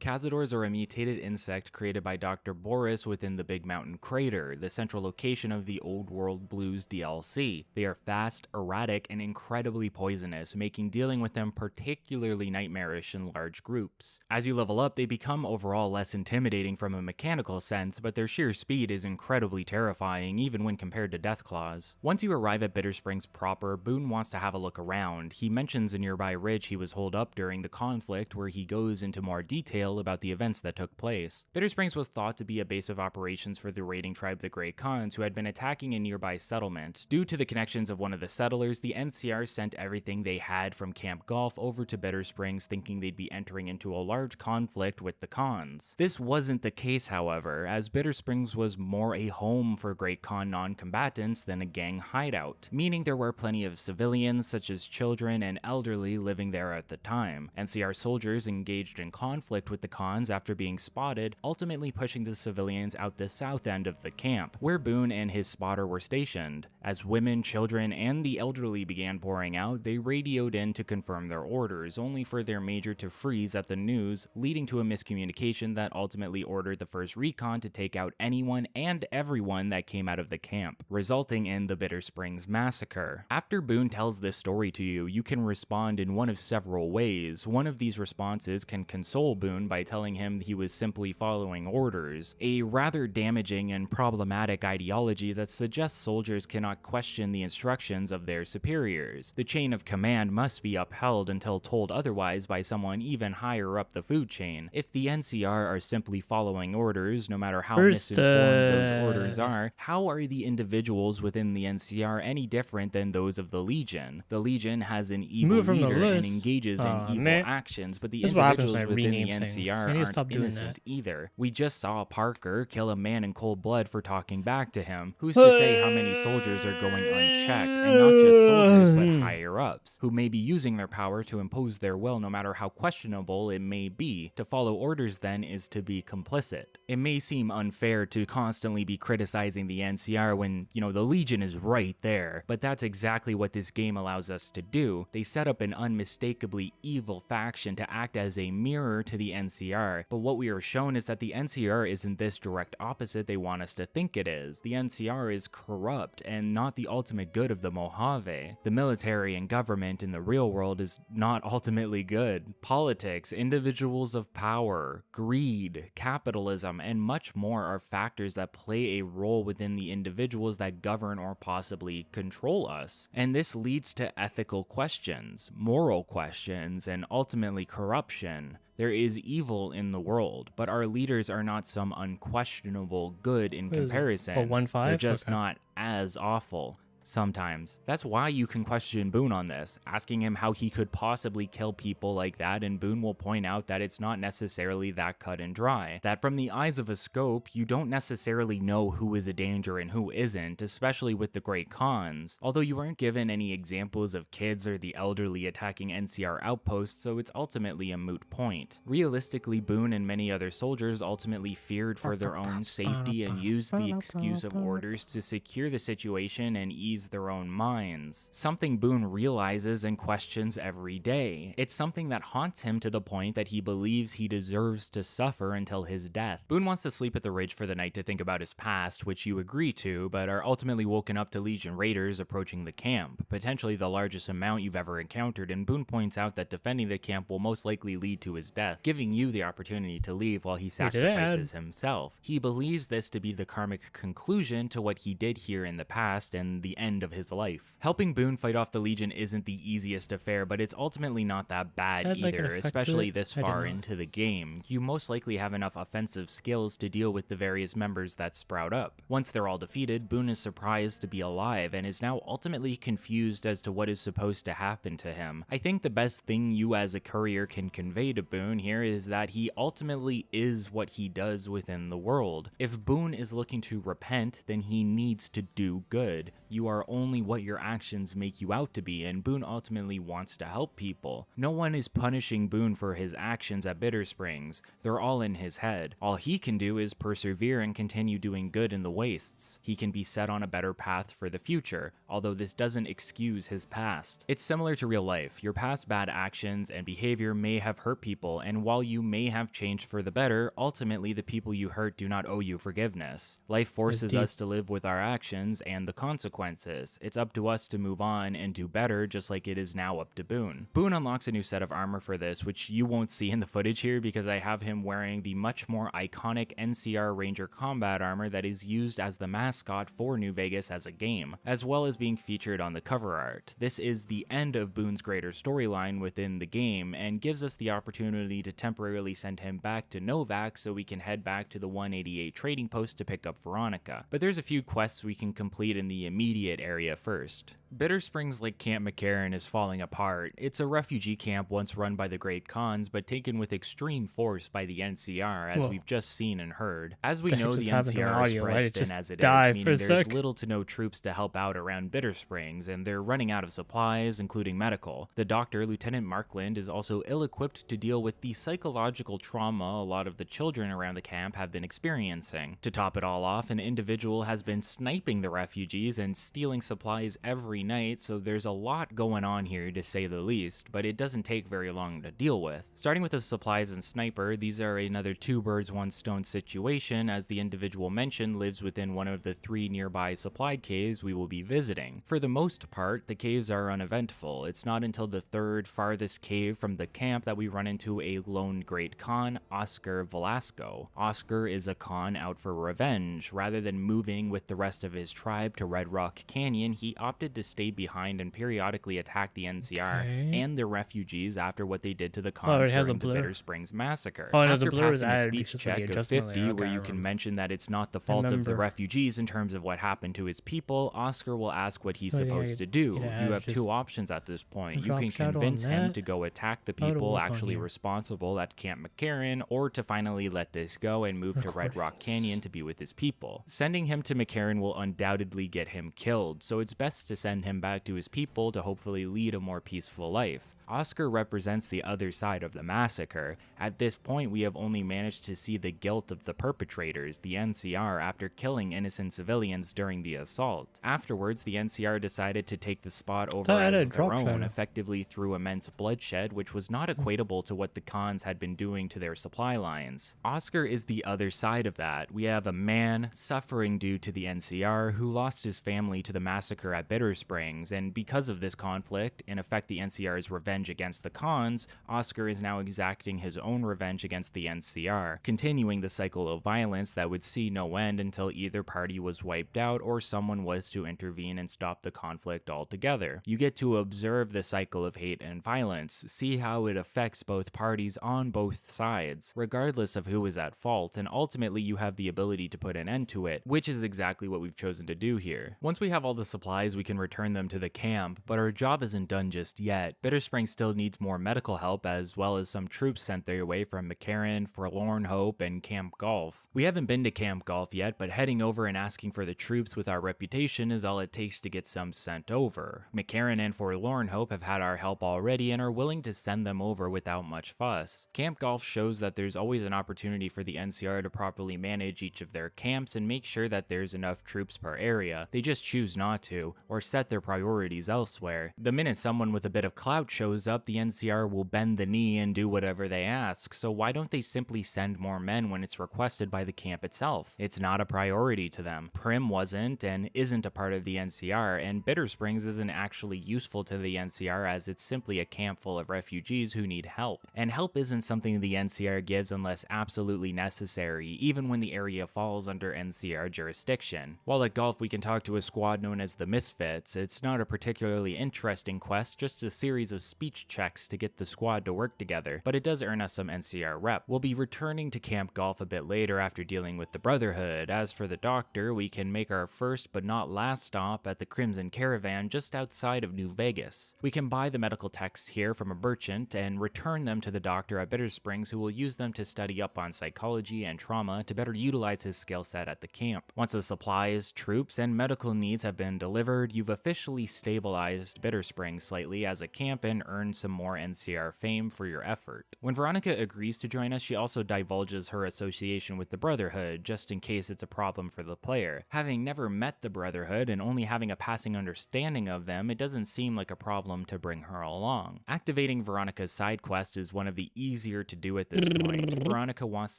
Cazadors are a mutated insect created by Dr. Boris within the Big Mountain Crater, the central location of the Old World Blues DLC. They are fast, erratic, and incredibly poisonous, making dealing with them particularly nightmarish in large groups. As you level up, they become overall less intimidating from a mechanical sense, but their sheer speed is incredibly terrifying even when compared to Deathclaws. Once you arrive at Bitter Springs proper, Boone wants to have a look around. He mentions a nearby ridge he was holed up during the conflict, where he goes into more detail about the events that took place. Bitter Springs was thought to be a base of operations for the raiding tribe the Grey Khans, who had been attacking a nearby settlement. Due to the connections of one of the settlers, the NCR sent everything they had from Camp Golf over to Bitter Springs, thinking they'd be entering into a large conflict with the Khans. This wasn't the case, however, as Bitter Springs was more a home for Grey Khan non-combatants than a gang hideout, meaning there were plenty of civilians such as children and elderly living there at the time. NCR soldiers engaged in conflict with the Khans after being spotted, ultimately pushing the civilians out the south end of the camp, where Boone and his spotter were stationed. As women, children, and the elderly began pouring out, they radioed in to confirm their orders, only for their major to freeze at the news, leading to a miscommunication that ultimately ordered the first recon to take out anyone and everyone that came out of the camp, resulting in the Bitter Springs massacre. After Boone tells this story to you, you can respond in one of several ways. One of these responses can console Boone by telling him he was simply following orders, a rather damaging and problematic ideology that suggests soldiers cannot question the instructions of their superiors. The chain of command must be upheld until told otherwise by someone even higher up the food chain. If the NCR are simply following orders, no matter how misinformed those orders are, how are the individuals within the NCR any different than those of the Legion? The Legion has an evil leader and engages in evil actions, but the individuals within the NCR aren't innocent either. We just saw Parker kill a man in cold blood for talking back to him. Who's to say how many soldiers are going unchecked, and not just soldiers but higher ups, who may be using their power to impose their will no matter how questionable it may be. To follow orders then is to be complicit. It may seem unfair to constantly be criticizing the NCR when, the Legion is right there, but that's exactly what this game allows us to do. They set up an unmistakably evil faction to act as a mirror to the NCR, but what we are shown is that the NCR isn't this direct opposite they want us to think it is. The NCR is corrupt and not the ultimate good of the Mojave. The military and government in the real world is not ultimately good. Politics, individuals of power, greed, capitalism, and much more are factors that play a role within the individuals that govern or possibly control us. And this leads to ethical questions, moral questions, and ultimately corruption. There is evil in the world, but our leaders are not some unquestionable good in comparison. They're just not as awful. Sometimes. That's why you can question Boone on this, asking him how he could possibly kill people like that, and Boone will point out that it's not necessarily that cut and dry. That from the eyes of a scope, you don't necessarily know who is a danger and who isn't, especially with the Great Khans. Although you aren't given any examples of kids or the elderly attacking NCR outposts, so it's ultimately a moot point. Realistically, Boone and many other soldiers ultimately feared for their own safety and used the excuse of orders to secure the situation and ease their own minds. Something Boone realizes and questions every day. It's something that haunts him to the point that he believes he deserves to suffer until his death. Boone wants to sleep at the ridge for the night to think about his past, which you agree to, but are ultimately woken up to Legion raiders approaching the camp, potentially the largest amount you've ever encountered, and Boone points out that defending the camp will most likely lead to his death, giving you the opportunity to leave while he sacrifices himself. He believes this to be the karmic conclusion to what he did here in the past, and the end of his life. Helping Boone fight off the Legion isn't the easiest affair, but it's ultimately not that bad Had, like, an either, effect to especially it? this I don't far know. into the game. You most likely have enough offensive skills to deal with the various members that sprout up. Once they're all defeated, Boone is surprised to be alive and is now ultimately confused as to what is supposed to happen to him. I think the best thing you as a courier can convey to Boone here is that he ultimately is what he does within the world. If Boone is looking to repent, then he needs to do good. You are only what your actions make you out to be, and Boone ultimately wants to help people. No one is punishing Boone for his actions at Bitter Springs. They're all in his head. All he can do is persevere and continue doing good in the wastes. He can be set on a better path for the future, although this doesn't excuse his past. It's similar to real life. Your past bad actions and behavior may have hurt people, and while you may have changed for the better, ultimately the people you hurt do not owe you forgiveness. Life forces deep. us to live with our actions and the consequences. It's up to us to move on and do better, just like it is now up to Boone. Boone unlocks a new set of armor for this, which you won't see in the footage here because I have him wearing the much more iconic NCR Ranger combat armor that is used as the mascot for New Vegas as a game, as well as being featured on the cover art. This is the end of Boone's greater storyline within the game and gives us the opportunity to temporarily send him back to Novac so we can head back to the 188 trading post to pick up Veronica. But there's a few quests we can complete in the immediate area first. Bitter Springs Lake Camp McCarran is falling apart. It's a refugee camp once run by the Great Khans, but taken with extreme force by the NCR, as Whoa. we've just seen and heard. As we The heck know, just the happened to NCR my are audio? Why did spread it thin just as it die is, for meaning a there's sec? little to no troops to help out around Bitter Springs, and they're running out of supplies, including medical. The doctor, Lieutenant Markland, is also ill-equipped to deal with the psychological trauma a lot of the children around the camp have been experiencing. To top it all off, an individual has been sniping the refugees and stealing supplies every night, so there's a lot going on here to say the least, but it doesn't take very long to deal with. Starting with the supplies and sniper, these are another two birds one stone situation, as the individual mentioned lives within one of the 3 nearby supply caves we will be visiting. For the most part, the caves are uneventful. It's not until the 3rd farthest cave from the camp that we run into a lone Great Khan, Oscar Velasco. Oscar is a Khan out for revenge. Rather than moving with the rest of his tribe to Red Rock Canyon, he opted to stay behind and periodically attack the NCR Okay. and the refugees after what they did to the Oh, Khans it has a during the blur. Bitter Springs massacre. Oh, no, the After blur was passing a added speech because of check the of adjustment 50, layer. where Okay, I you can remember. mention that it's not the fault of the remember. refugees in terms of what happened to his people, Oscar will ask what he's Oh, yeah, supposed to do. you You have have just 2 options at this point. You drop can shadow on convince him that. to go attack the How to people work on actually here. responsible at Camp McCarran, or to finally let this go and move to Red Rock Recordings. Canyon to be with his people. Sending him to McCarran will undoubtedly get him killed, so it's best to send him back to his people to hopefully lead a more peaceful life. Oscar represents the other side of the massacre. At this point, we have only managed to see the guilt of the perpetrators, the NCR, after killing innocent civilians during the assault. Afterwards, the NCR decided to take the spot over thought I had as a their drop own, shadow. effectively through immense bloodshed, which was not equatable to what the Khans had been doing to their supply lines. Oscar is the other side of that. We have a man suffering due to the NCR who lost his family to the massacre at Bitter Springs, and because of this conflict, in effect the NCR's revenge against the Khans, Oscar is now exacting his own revenge against the NCR, continuing the cycle of violence that would see no end until either party was wiped out or someone was to intervene and stop the conflict altogether. You get to observe the cycle of hate and violence, see how it affects both parties on both sides, regardless of who is at fault, and ultimately you have the ability to put an end to it, which is exactly what we've chosen to do here. Once we have all the supplies, we can return them to the camp, but our job isn't done just yet. Bitter Springs still needs more medical help, as well as some troops sent their way from McCarran, Forlorn Hope, and Camp Golf. We haven't been to Camp Golf yet, but heading over and asking for the troops with our reputation is all it takes to get some sent over. McCarran and Forlorn Hope have had our help already and are willing to send them over without much fuss. Camp Golf shows that there's always an opportunity for the NCR to properly manage each of their camps and make sure that there's enough troops per area. They just choose not to, or set their priorities elsewhere. The minute someone with a bit of clout shows shows up, the NCR will bend the knee and do whatever they ask, so why don't they simply send more men when it's requested by the camp itself? It's not a priority to them. Primm wasn't and isn't a part of the NCR, and Bitter Springs isn't actually useful to the NCR as it's simply a camp full of refugees who need help. And help isn't something the NCR gives unless absolutely necessary, even when the area falls under NCR jurisdiction. While at Gulf we can talk to a squad known as the Misfits, it's not a particularly interesting quest, just a series of speech checks to get the squad to work together, but it does earn us some NCR rep. We'll be returning to Camp Gulf a bit later after dealing with the Brotherhood. As for the Doctor, we can make our first but not last stop at the Crimson Caravan just outside of New Vegas. We can buy the medical texts here from a merchant and return them to the Doctor at Bitter Springs, who will use them to study up on psychology and trauma to better utilize his skill set at the camp. Once the supplies, troops, and medical needs have been delivered, you've officially stabilized Bitter Springs slightly as a camp and earned some more NCR fame for your effort. When Veronica agrees to join us, she also divulges her association with the Brotherhood, just in case it's a problem for the player. Having never met the Brotherhood and only having a passing understanding of them, it doesn't seem like a problem to bring her along. Activating Veronica's side quest is one of the easier to do at this point. Veronica wants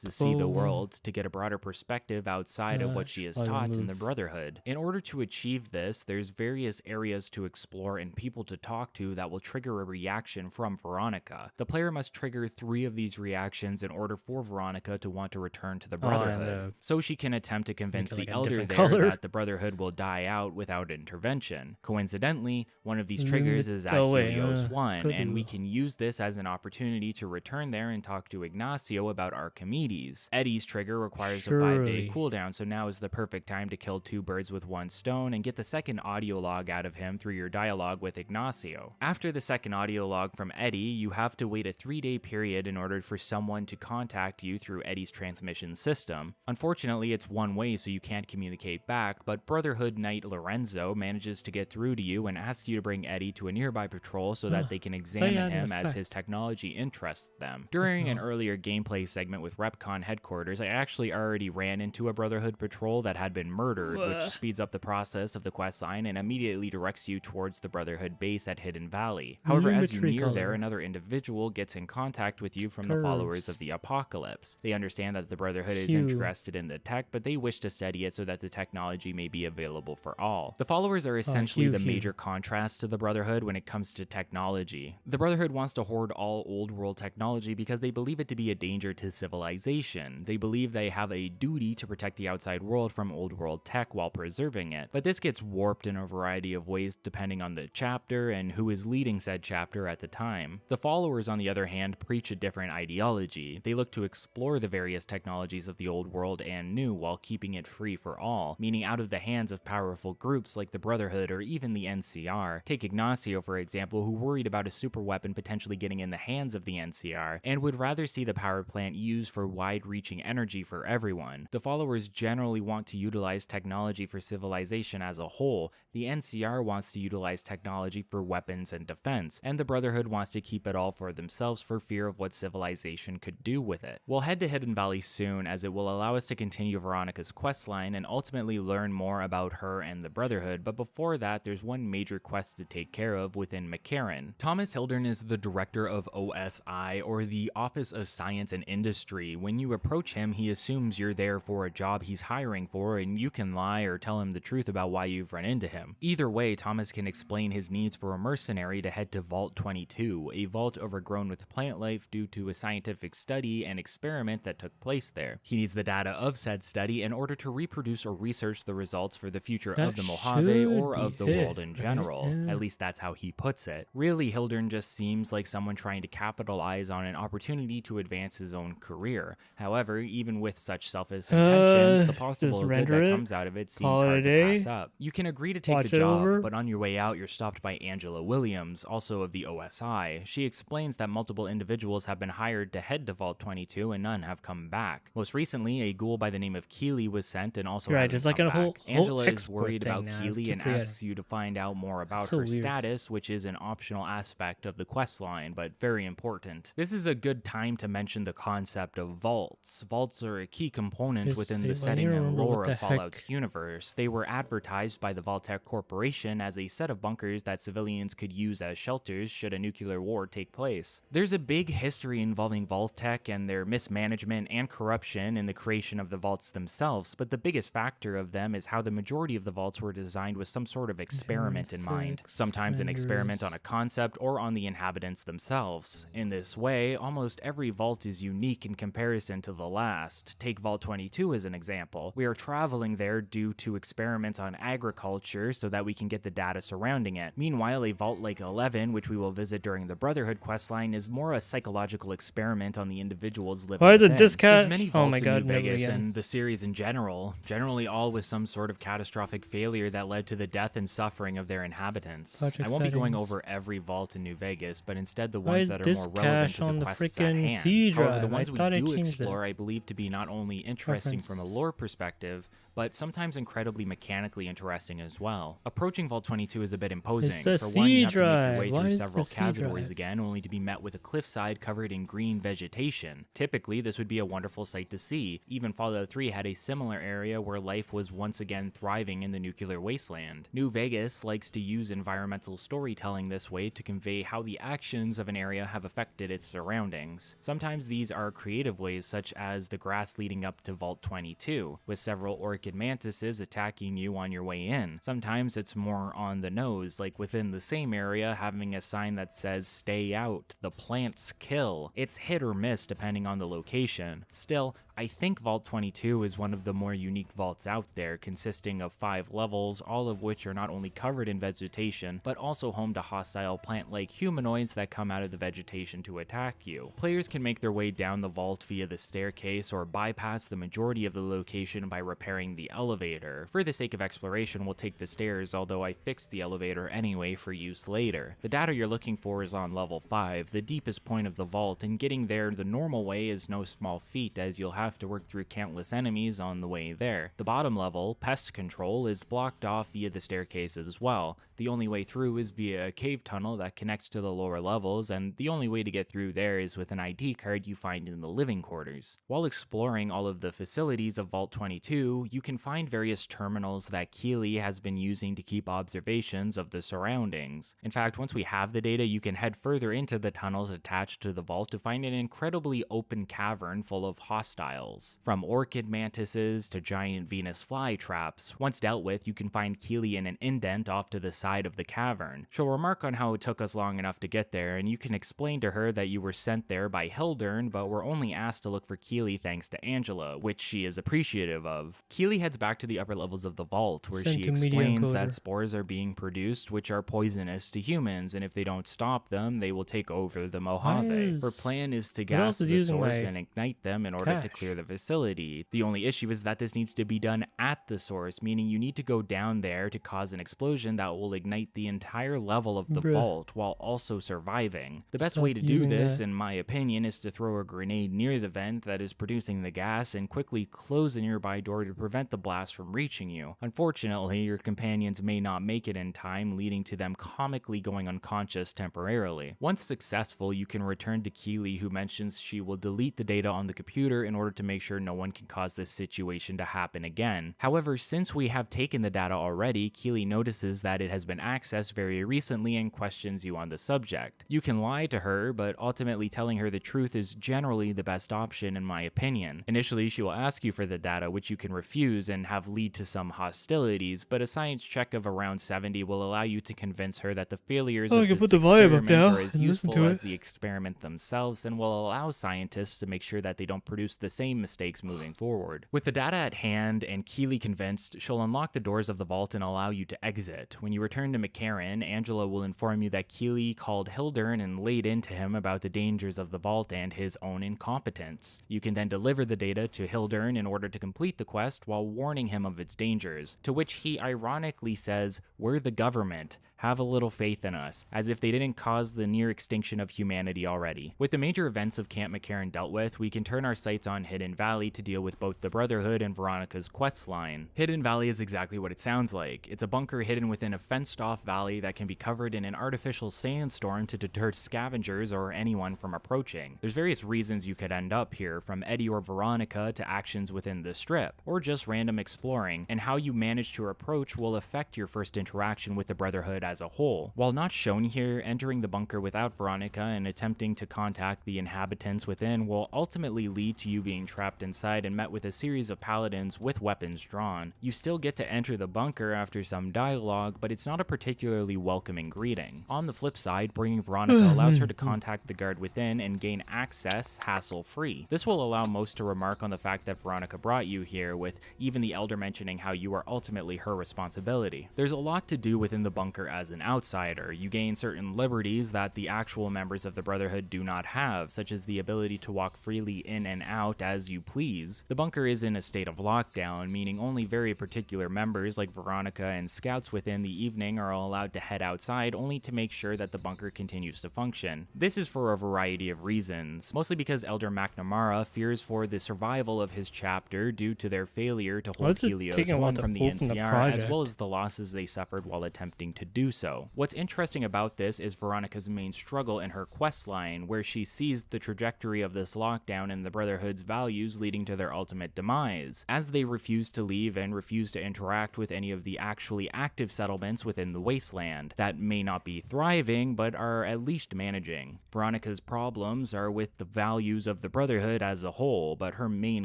to see the world, to get a broader perspective outside of what she is taught in the Brotherhood. In order to achieve this, there's various areas to explore and people to talk to that will trigger a reaction from Veronica. The player must trigger 3 of these reactions in order for Veronica to want to return to the Brotherhood, so she can attempt to convince the Elder there that the Brotherhood will die out without intervention. Coincidentally, one of these triggers is at Helios 1, and we can use this as an opportunity to return there and talk to Ignacio about Archimedes. Eddie's trigger requires a 5-day cooldown, so now is the perfect time to kill 2 birds with 1 stone and get the second audio log out of him through your dialogue with Ignacio. After the second audio log from Eddie, you have to wait a 3-day period in order for someone to contact you through Eddie's transmission system. Unfortunately, it's one way, so you can't communicate back, but Brotherhood Knight Lorenzo manages to get through to you and asks you to bring Eddie to a nearby patrol so that they can examine him as his technology interests them. During an earlier gameplay segment with Repcon headquarters, I actually already ran into a Brotherhood patrol that had been murdered, which speeds up the process of the questline and immediately directs you towards the Brotherhood base at Hidden Valley. However, as you near there, another individual gets in contact with you from the followers of the Apocalypse. They understand that the Brotherhood is interested in the tech, but they wish to study it so that the technology may be available for all. The followers are essentially the major contrast to the Brotherhood when it comes to technology. The Brotherhood wants to hoard all old world technology because they believe it to be a danger to civilization. They believe they have a duty to protect the outside world from old world tech while preserving it, but this gets warped in a variety of ways depending on the chapter and who is leading said chapter at the time. The followers, on the other hand, preach a different ideology. They look to explore the various technologies of the old world and new while keeping it free for all, meaning out of the hands of powerful groups like the Brotherhood or even the NCR. Take Ignacio, for example, who worried about a super weapon potentially getting in the hands of the NCR and would rather see the power plant used for wide-reaching energy for everyone. The followers generally want to utilize technology for civilization as a whole. The NCR wants to utilize technology for weapons and defense, and the Brotherhood wants to keep it all for themselves for fear of what civilization could do with it. We'll head to Hidden Valley soon, as it will allow us to continue Veronica's questline and ultimately learn more about her and the Brotherhood, but before that, there's one major quest to take care of within McCarran. Thomas Hildern is the director of OSI, or the Office of Science and Industry. When you approach him, he assumes you're there for a job he's hiring for, and you can lie or tell him the truth about why you've run into him. Either way, Thomas can explain his needs for a mercenary to head to Vault 22, a vault overgrown with plant life due to a scientific study and experiment that took place there. He needs the data of said study in order to reproduce or research the results for the future of the Mojave or of the world in general. At least that's how he puts it. Really, Hildern just seems like someone trying to capitalize on an opportunity to advance his own career. However, even with such selfish intentions, the possible good that comes out of it seems hard to pass up. You can agree to take the job, but on your way out, you're stopped by Angela Williams, also of the OSI. She explains that multiple individuals have been hired to head to Vault 22 and none have come back. Most recently, a ghoul by the name of Keely was sent and also hasn't just like come a whole back. Angela is export worried about thing now. Keely and asks you to find out more about her status, which is an optional aspect of the questline, but very important. This is a good time to mention the concept of vaults. Vaults are a key component within the setting and lore of Fallout's universe. They were advertised by the Vault-Tec Corporation as a set of bunkers that civilians could use as shelters creatures should a nuclear war take place. There's a big history involving Vault-Tec and their mismanagement and corruption in the creation of the vaults themselves, but the biggest factor of them is how the majority of the vaults were designed with some sort of experiment in mind. Sometimes an experiment on a concept or on the inhabitants themselves. In this way, almost every vault is unique in comparison to the last. Take Vault 22 as an example. We are traveling there due to experiments on agriculture so that we can get the data surrounding it. Meanwhile, a vault like 11, which we will visit during the Brotherhood questline, is more a psychological experiment on the individuals living Why is it within. this cat? There's many Oh vaults my in god, New never Vegas again. and the series in general, generally all with some sort of catastrophic failure that led to the death and suffering of their inhabitants. Project I won't be going settings. over every vault in New Vegas, but instead the Why ones is that are this more relevant cache to on the the quests at frickin' hand. C However, the drive? ones I we thought I do changed explore, I believe to be not only interesting from a Preferences. lore perspective, but sometimes incredibly mechanically interesting as well. Approaching Vault 22 is a bit imposing. the For one, you have to make C your way drive. Why through is several the C cazadors drive? again, only to be met with a cliffside covered in green vegetation. Typically, this would be a wonderful sight to see. Even Fallout 3 had a similar area where life was once again thriving in the nuclear wasteland. New Vegas likes to use environmental storytelling this way to convey how the actions of an area have affected its surroundings. Sometimes these are creative ways, such as the grass leading up to Vault 22, with several orchid mantises attacking you on your way in. Sometimes it's more on the nose, like within the same area having a sign that says "Stay out, the plants kill." It's hit or miss depending on the location. Still, I think Vault 22 is one of the more unique vaults out there, consisting of 5 levels, all of which are not only covered in vegetation, but also home to hostile plant-like humanoids that come out of the vegetation to attack you. Players can make their way down the vault via the staircase or bypass the majority of the location by repairing the elevator. For the sake of exploration, we'll take the stairs, although I fixed the elevator anyway for use later. The data you're looking for is on level 5, the deepest point of the vault, and getting there the normal way is no small feat, as you'll have to work through countless enemies on the way there. The bottom level, pest control, is blocked off via the staircase as well. The only way through is via a cave tunnel that connects to the lower levels, and the only way to get through there is with an ID card you find in the living quarters. While exploring all of the facilities of Vault 22, you can find various terminals that Keely has been using to keep observations of the surroundings. In fact, once we have the data, you can head further into the tunnels attached to the vault to find an incredibly open cavern full of hostiles. From orchid mantises to giant Venus flytraps. Once dealt with, you can find Keely in an indent off to the side of the cavern. She'll remark on how it took us long enough to get there, and you can explain to her that you were sent there by Hildern, but were only asked to look for Keely thanks to Angela, which she is appreciative of. Keely heads back to the upper levels of the vault, where Sent she to Media explains Encoder. that spores are being produced which are poisonous to humans, and if they don't stop them, they will take over the Mojave. is- Her plan is to What gas else is the using source my and ignite them in order to cache? clear the facility. The only issue is that this needs to be done at the source, meaning you need to go down there to cause an explosion that will ignite the entire level of the Bruh. vault while also surviving. The best Stop way to do using this, that. in my opinion, is to throw a grenade near the vent that is producing the gas and quickly close a nearby door to prevent the blast from reaching you. Unfortunately, your companions may not make it in time, leading to them comically going unconscious temporarily. Once successful, you can return to Keely, who mentions she will delete the data on the computer in order to make sure no one can cause this situation to happen again. However, since we have taken the data already, Keely notices that it has been accessed very recently and questions you on the subject. You can lie to her, but ultimately telling her the truth is generally the best option in my opinion. Initially, she will ask you for the data, which you can refuse and have lead to some hostilities, but a science check of around 70 will allow you to convince her that the failures Oh, I of can this put the volume up experiment now are as and listen useful to as it. the experiment themselves and will allow scientists to make sure that they don't produce the same mistakes moving forward. With the data at hand and Keely convinced, she'll unlock the doors of the vault and allow you to exit. When you return to McCarran, Angela will inform you that Keely called Hildern and laid into him about the dangers of the vault and his own incompetence. You can then deliver the data to Hildern in order to complete the quest while warning him of its dangers, to which he ironically says, "We're the government. Have a little faith in us," as if they didn't cause the near extinction of humanity already. With the major events of Camp McCarran dealt with, we can turn our sights on Hidden Valley to deal with both the Brotherhood and Veronica's quest line. Hidden Valley is exactly what it sounds like. It's a bunker hidden within a fenced-off valley that can be covered in an artificial sandstorm to deter scavengers or anyone from approaching. There's various reasons you could end up here, from Eddie or Veronica to actions within the strip, or just random exploring, and how you manage to approach will affect your first interaction with the Brotherhood as as a whole. While not shown here, entering the bunker without Veronica and attempting to contact the inhabitants within will ultimately lead to you being trapped inside and met with a series of paladins with weapons drawn. You still get to enter the bunker after some dialogue, but it's not a particularly welcoming greeting. On the flip side, bringing Veronica allows her to contact the guard within and gain access hassle-free. This will allow most to remark on the fact that Veronica brought you here, with even the Elder mentioning how you are ultimately her responsibility. There's a lot to do within the bunker as an outsider. You gain certain liberties that the actual members of the Brotherhood do not have, such as the ability to walk freely in and out as you please. The bunker is in a state of lockdown, meaning only very particular members like Veronica and scouts within the evening are allowed to head outside, only to make sure that the bunker continues to function. This is for a variety of reasons, mostly because Elder McNamara fears for the survival of his chapter due to their failure to hold Helios 1 from the NCR, as well as the losses they suffered while attempting to do so. What's interesting about this is Veronica's main struggle in her questline, where she sees the trajectory of this lockdown and the Brotherhood's values leading to their ultimate demise, as they refuse to leave and refuse to interact with any of the actually active settlements within the wasteland that may not be thriving, but are at least managing. Veronica's problems are with the values of the Brotherhood as a whole, but her main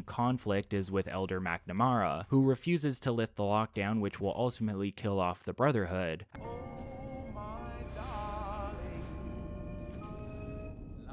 conflict is with Elder McNamara, who refuses to lift the lockdown, which will ultimately kill off the Brotherhood.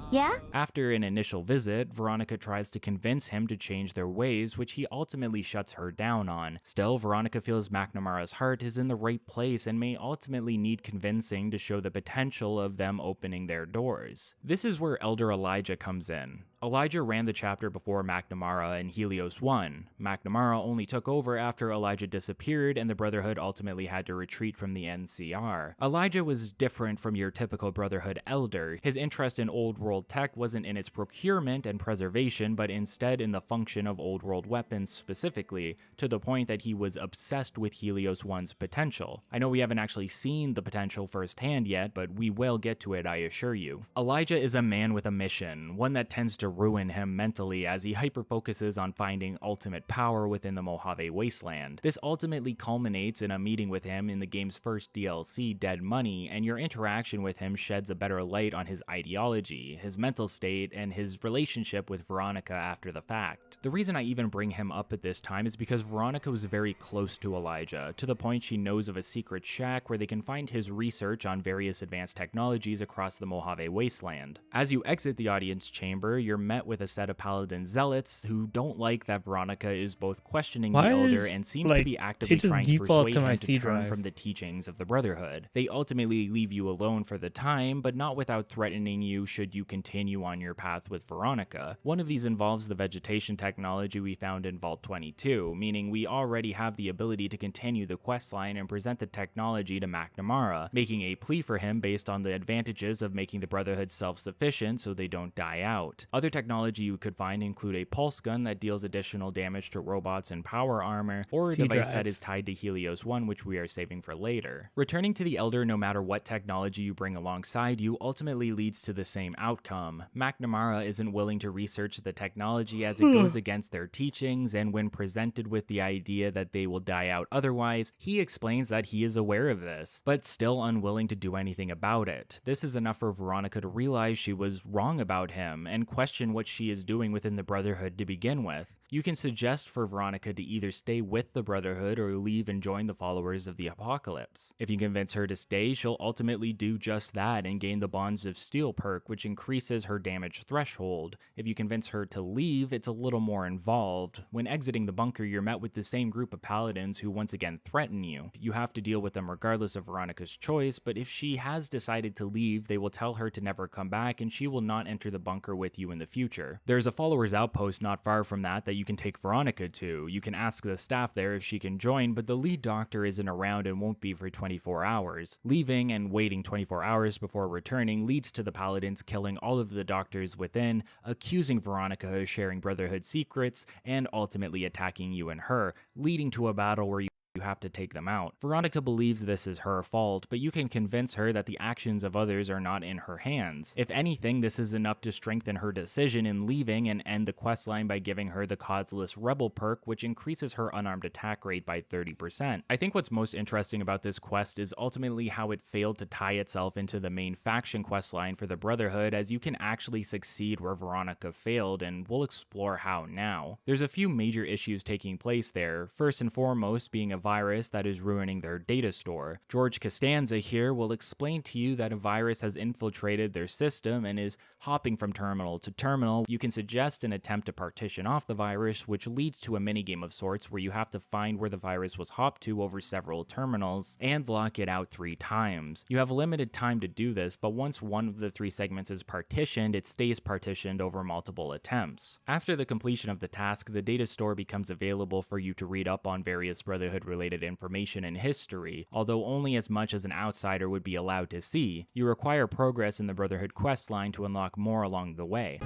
Yeah? After an initial visit, Veronica tries to convince him to change their ways, which he ultimately shuts her down on. Still, Veronica feels McNamara's heart is in the right place and may ultimately need convincing to show the potential of them opening their doors. This is where Elder Elijah comes in. Elijah ran the chapter before McNamara in Helios 1. McNamara only took over after Elijah disappeared and the Brotherhood ultimately had to retreat from the NCR. Elijah was different from your typical Brotherhood elder. His interest in old world tech wasn't in its procurement and preservation, but instead in the function of old world weapons specifically, to the point that he was obsessed with Helios 1's potential. I know we haven't actually seen the potential firsthand yet, but we will get to it, I assure you. Elijah is a man with a mission, one that tends to ruin him mentally as he hyper-focuses on finding ultimate power within the Mojave Wasteland. This ultimately culminates in a meeting with him in the game's first DLC, Dead Money, and your interaction with him sheds a better light on his ideology, his mental state, and his relationship with Veronica after the fact. The reason I even bring him up at this time is because Veronica was very close to Elijah, to the point she knows of a secret shack where they can find his research on various advanced technologies across the Mojave Wasteland. As you exit the audience chamber, you're met with a set of paladin zealots who don't like that Veronica is both questioning the Elder and seems to be actively trying to persuade him to turn from the teachings of the Brotherhood. They ultimately leave you alone for the time, but not without threatening you should you continue on your path with Veronica. One of these involves the vegetation technology we found in Vault 22, meaning we already have the ability to continue the questline and present the technology to McNamara, making a plea for him based on the advantages of making the Brotherhood self-sufficient so they don't die out. Other technology you could find include a pulse gun that deals additional damage to robots and power armor, or a device that is tied to Helios 1, which we are saving for later. Returning to the Elder no matter what technology you bring alongside you ultimately leads to the same outcome. McNamara isn't willing to research the technology as it goes against their teachings, and when presented with the idea that they will die out otherwise, he explains that he is aware of this, but still unwilling to do anything about it. This is enough for Veronica to realize she was wrong about him and question what she is doing within the Brotherhood to begin with. You can suggest for Veronica to either stay with the Brotherhood or leave and join the followers of the Apocalypse. If you convince her to stay, she'll ultimately do just that and gain the Bonds of Steel perk, which increases her damage threshold. If you convince her to leave, it's a little more involved. When exiting the bunker, you're met with the same group of paladins who once again threaten you. You have to deal with them regardless of Veronica's choice, but if she has decided to leave, they will tell her to never come back and she will not enter the bunker with you in the future. There's a followers outpost not far from that you can take Veronica to. You can ask the staff there if she can join, but the lead doctor isn't around and won't be for 24 hours. Leaving and waiting 24 hours before returning leads to the paladins killing all of the doctors within, accusing Veronica of sharing Brotherhood secrets, and ultimately attacking you and her, leading to a battle where you you have to take them out. Veronica believes this is her fault, but you can convince her that the actions of others are not in her hands. If anything, this is enough to strengthen her decision in leaving and end the questline by giving her the causeless rebel perk, which increases her unarmed attack rate by 30%. I think what's most interesting about this quest is ultimately how it failed to tie itself into the main faction questline for the Brotherhood, as you can actually succeed where Veronica failed, and we'll explore how now. There's a few major issues taking place there, first and foremost being a virus that is ruining their data store. George Costanza here will explain to you that a virus has infiltrated their system and is hopping from terminal to terminal. You can suggest an attempt to partition off the virus, which leads to a minigame of sorts where you have to find where the virus was hopped to over several terminals and lock it out 3 times. You have a limited time to do this, but once one of the 3 segments is partitioned, it stays partitioned over multiple attempts. After the completion of the task, the data store becomes available for you to read up on various Brotherhood related information and history, although only as much as an outsider would be allowed to see. You require progress in the Brotherhood questline to unlock more along the way.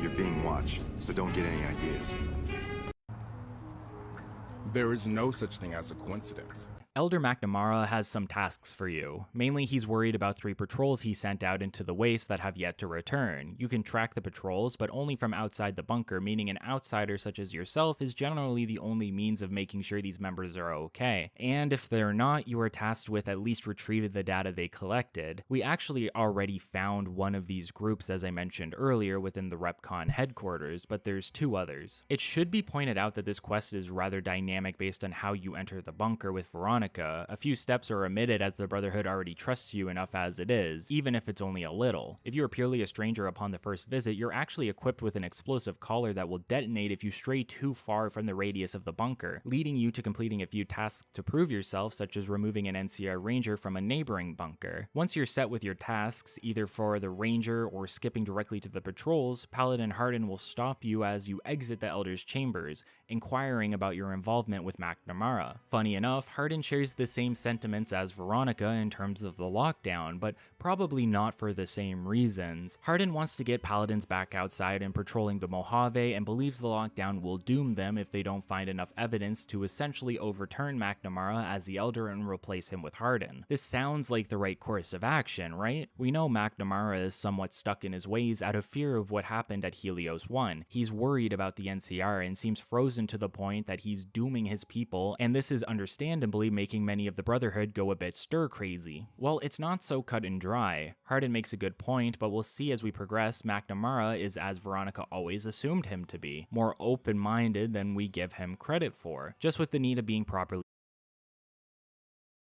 You're being watched, so don't get any ideas. There is no such thing as a coincidence. Elder McNamara has some tasks for you. Mainly, he's worried about 3 patrols he sent out into the waste that have yet to return. You can track the patrols, but only from outside the bunker, meaning an outsider such as yourself is generally the only means of making sure these members are okay. And if they're not, you are tasked with at least retrieving the data they collected. We actually already found one of these groups, as I mentioned earlier, within the RepCon headquarters, but there's 2 others. It should be pointed out that this quest is rather dynamic based on how you enter the bunker with Veronica. A few steps are omitted as the Brotherhood already trusts you enough as it is, even if it's only a little. If you are purely a stranger upon the first visit, you're actually equipped with an explosive collar that will detonate if you stray too far from the radius of the bunker, leading you to completing a few tasks to prove yourself, such as removing an NCR Ranger from a neighboring bunker. Once you're set with your tasks, either for the Ranger or skipping directly to the patrols, Paladin Hardin will stop you as you exit the Elder's chambers, inquiring about your involvement with McNamara. Funny enough, Hardin shares the same sentiments as Veronica in terms of the lockdown, but probably not for the same reasons. Hardin wants to get Paladins back outside and patrolling the Mojave and believes the lockdown will doom them if they don't find enough evidence to essentially overturn McNamara as the Elder and replace him with Hardin. This sounds like the right course of action, right? We know McNamara is somewhat stuck in his ways out of fear of what happened at Helios 1. He's worried about the NCR and seems frozen to the point that he's dooming his people, and this is understandably making many of the Brotherhood go a bit stir-crazy. Well, it's not so cut and dry. Hardin makes a good point, but we'll see as we progress, McNamara is as Veronica always assumed him to be, more open-minded than we give him credit for, just with the need of being properly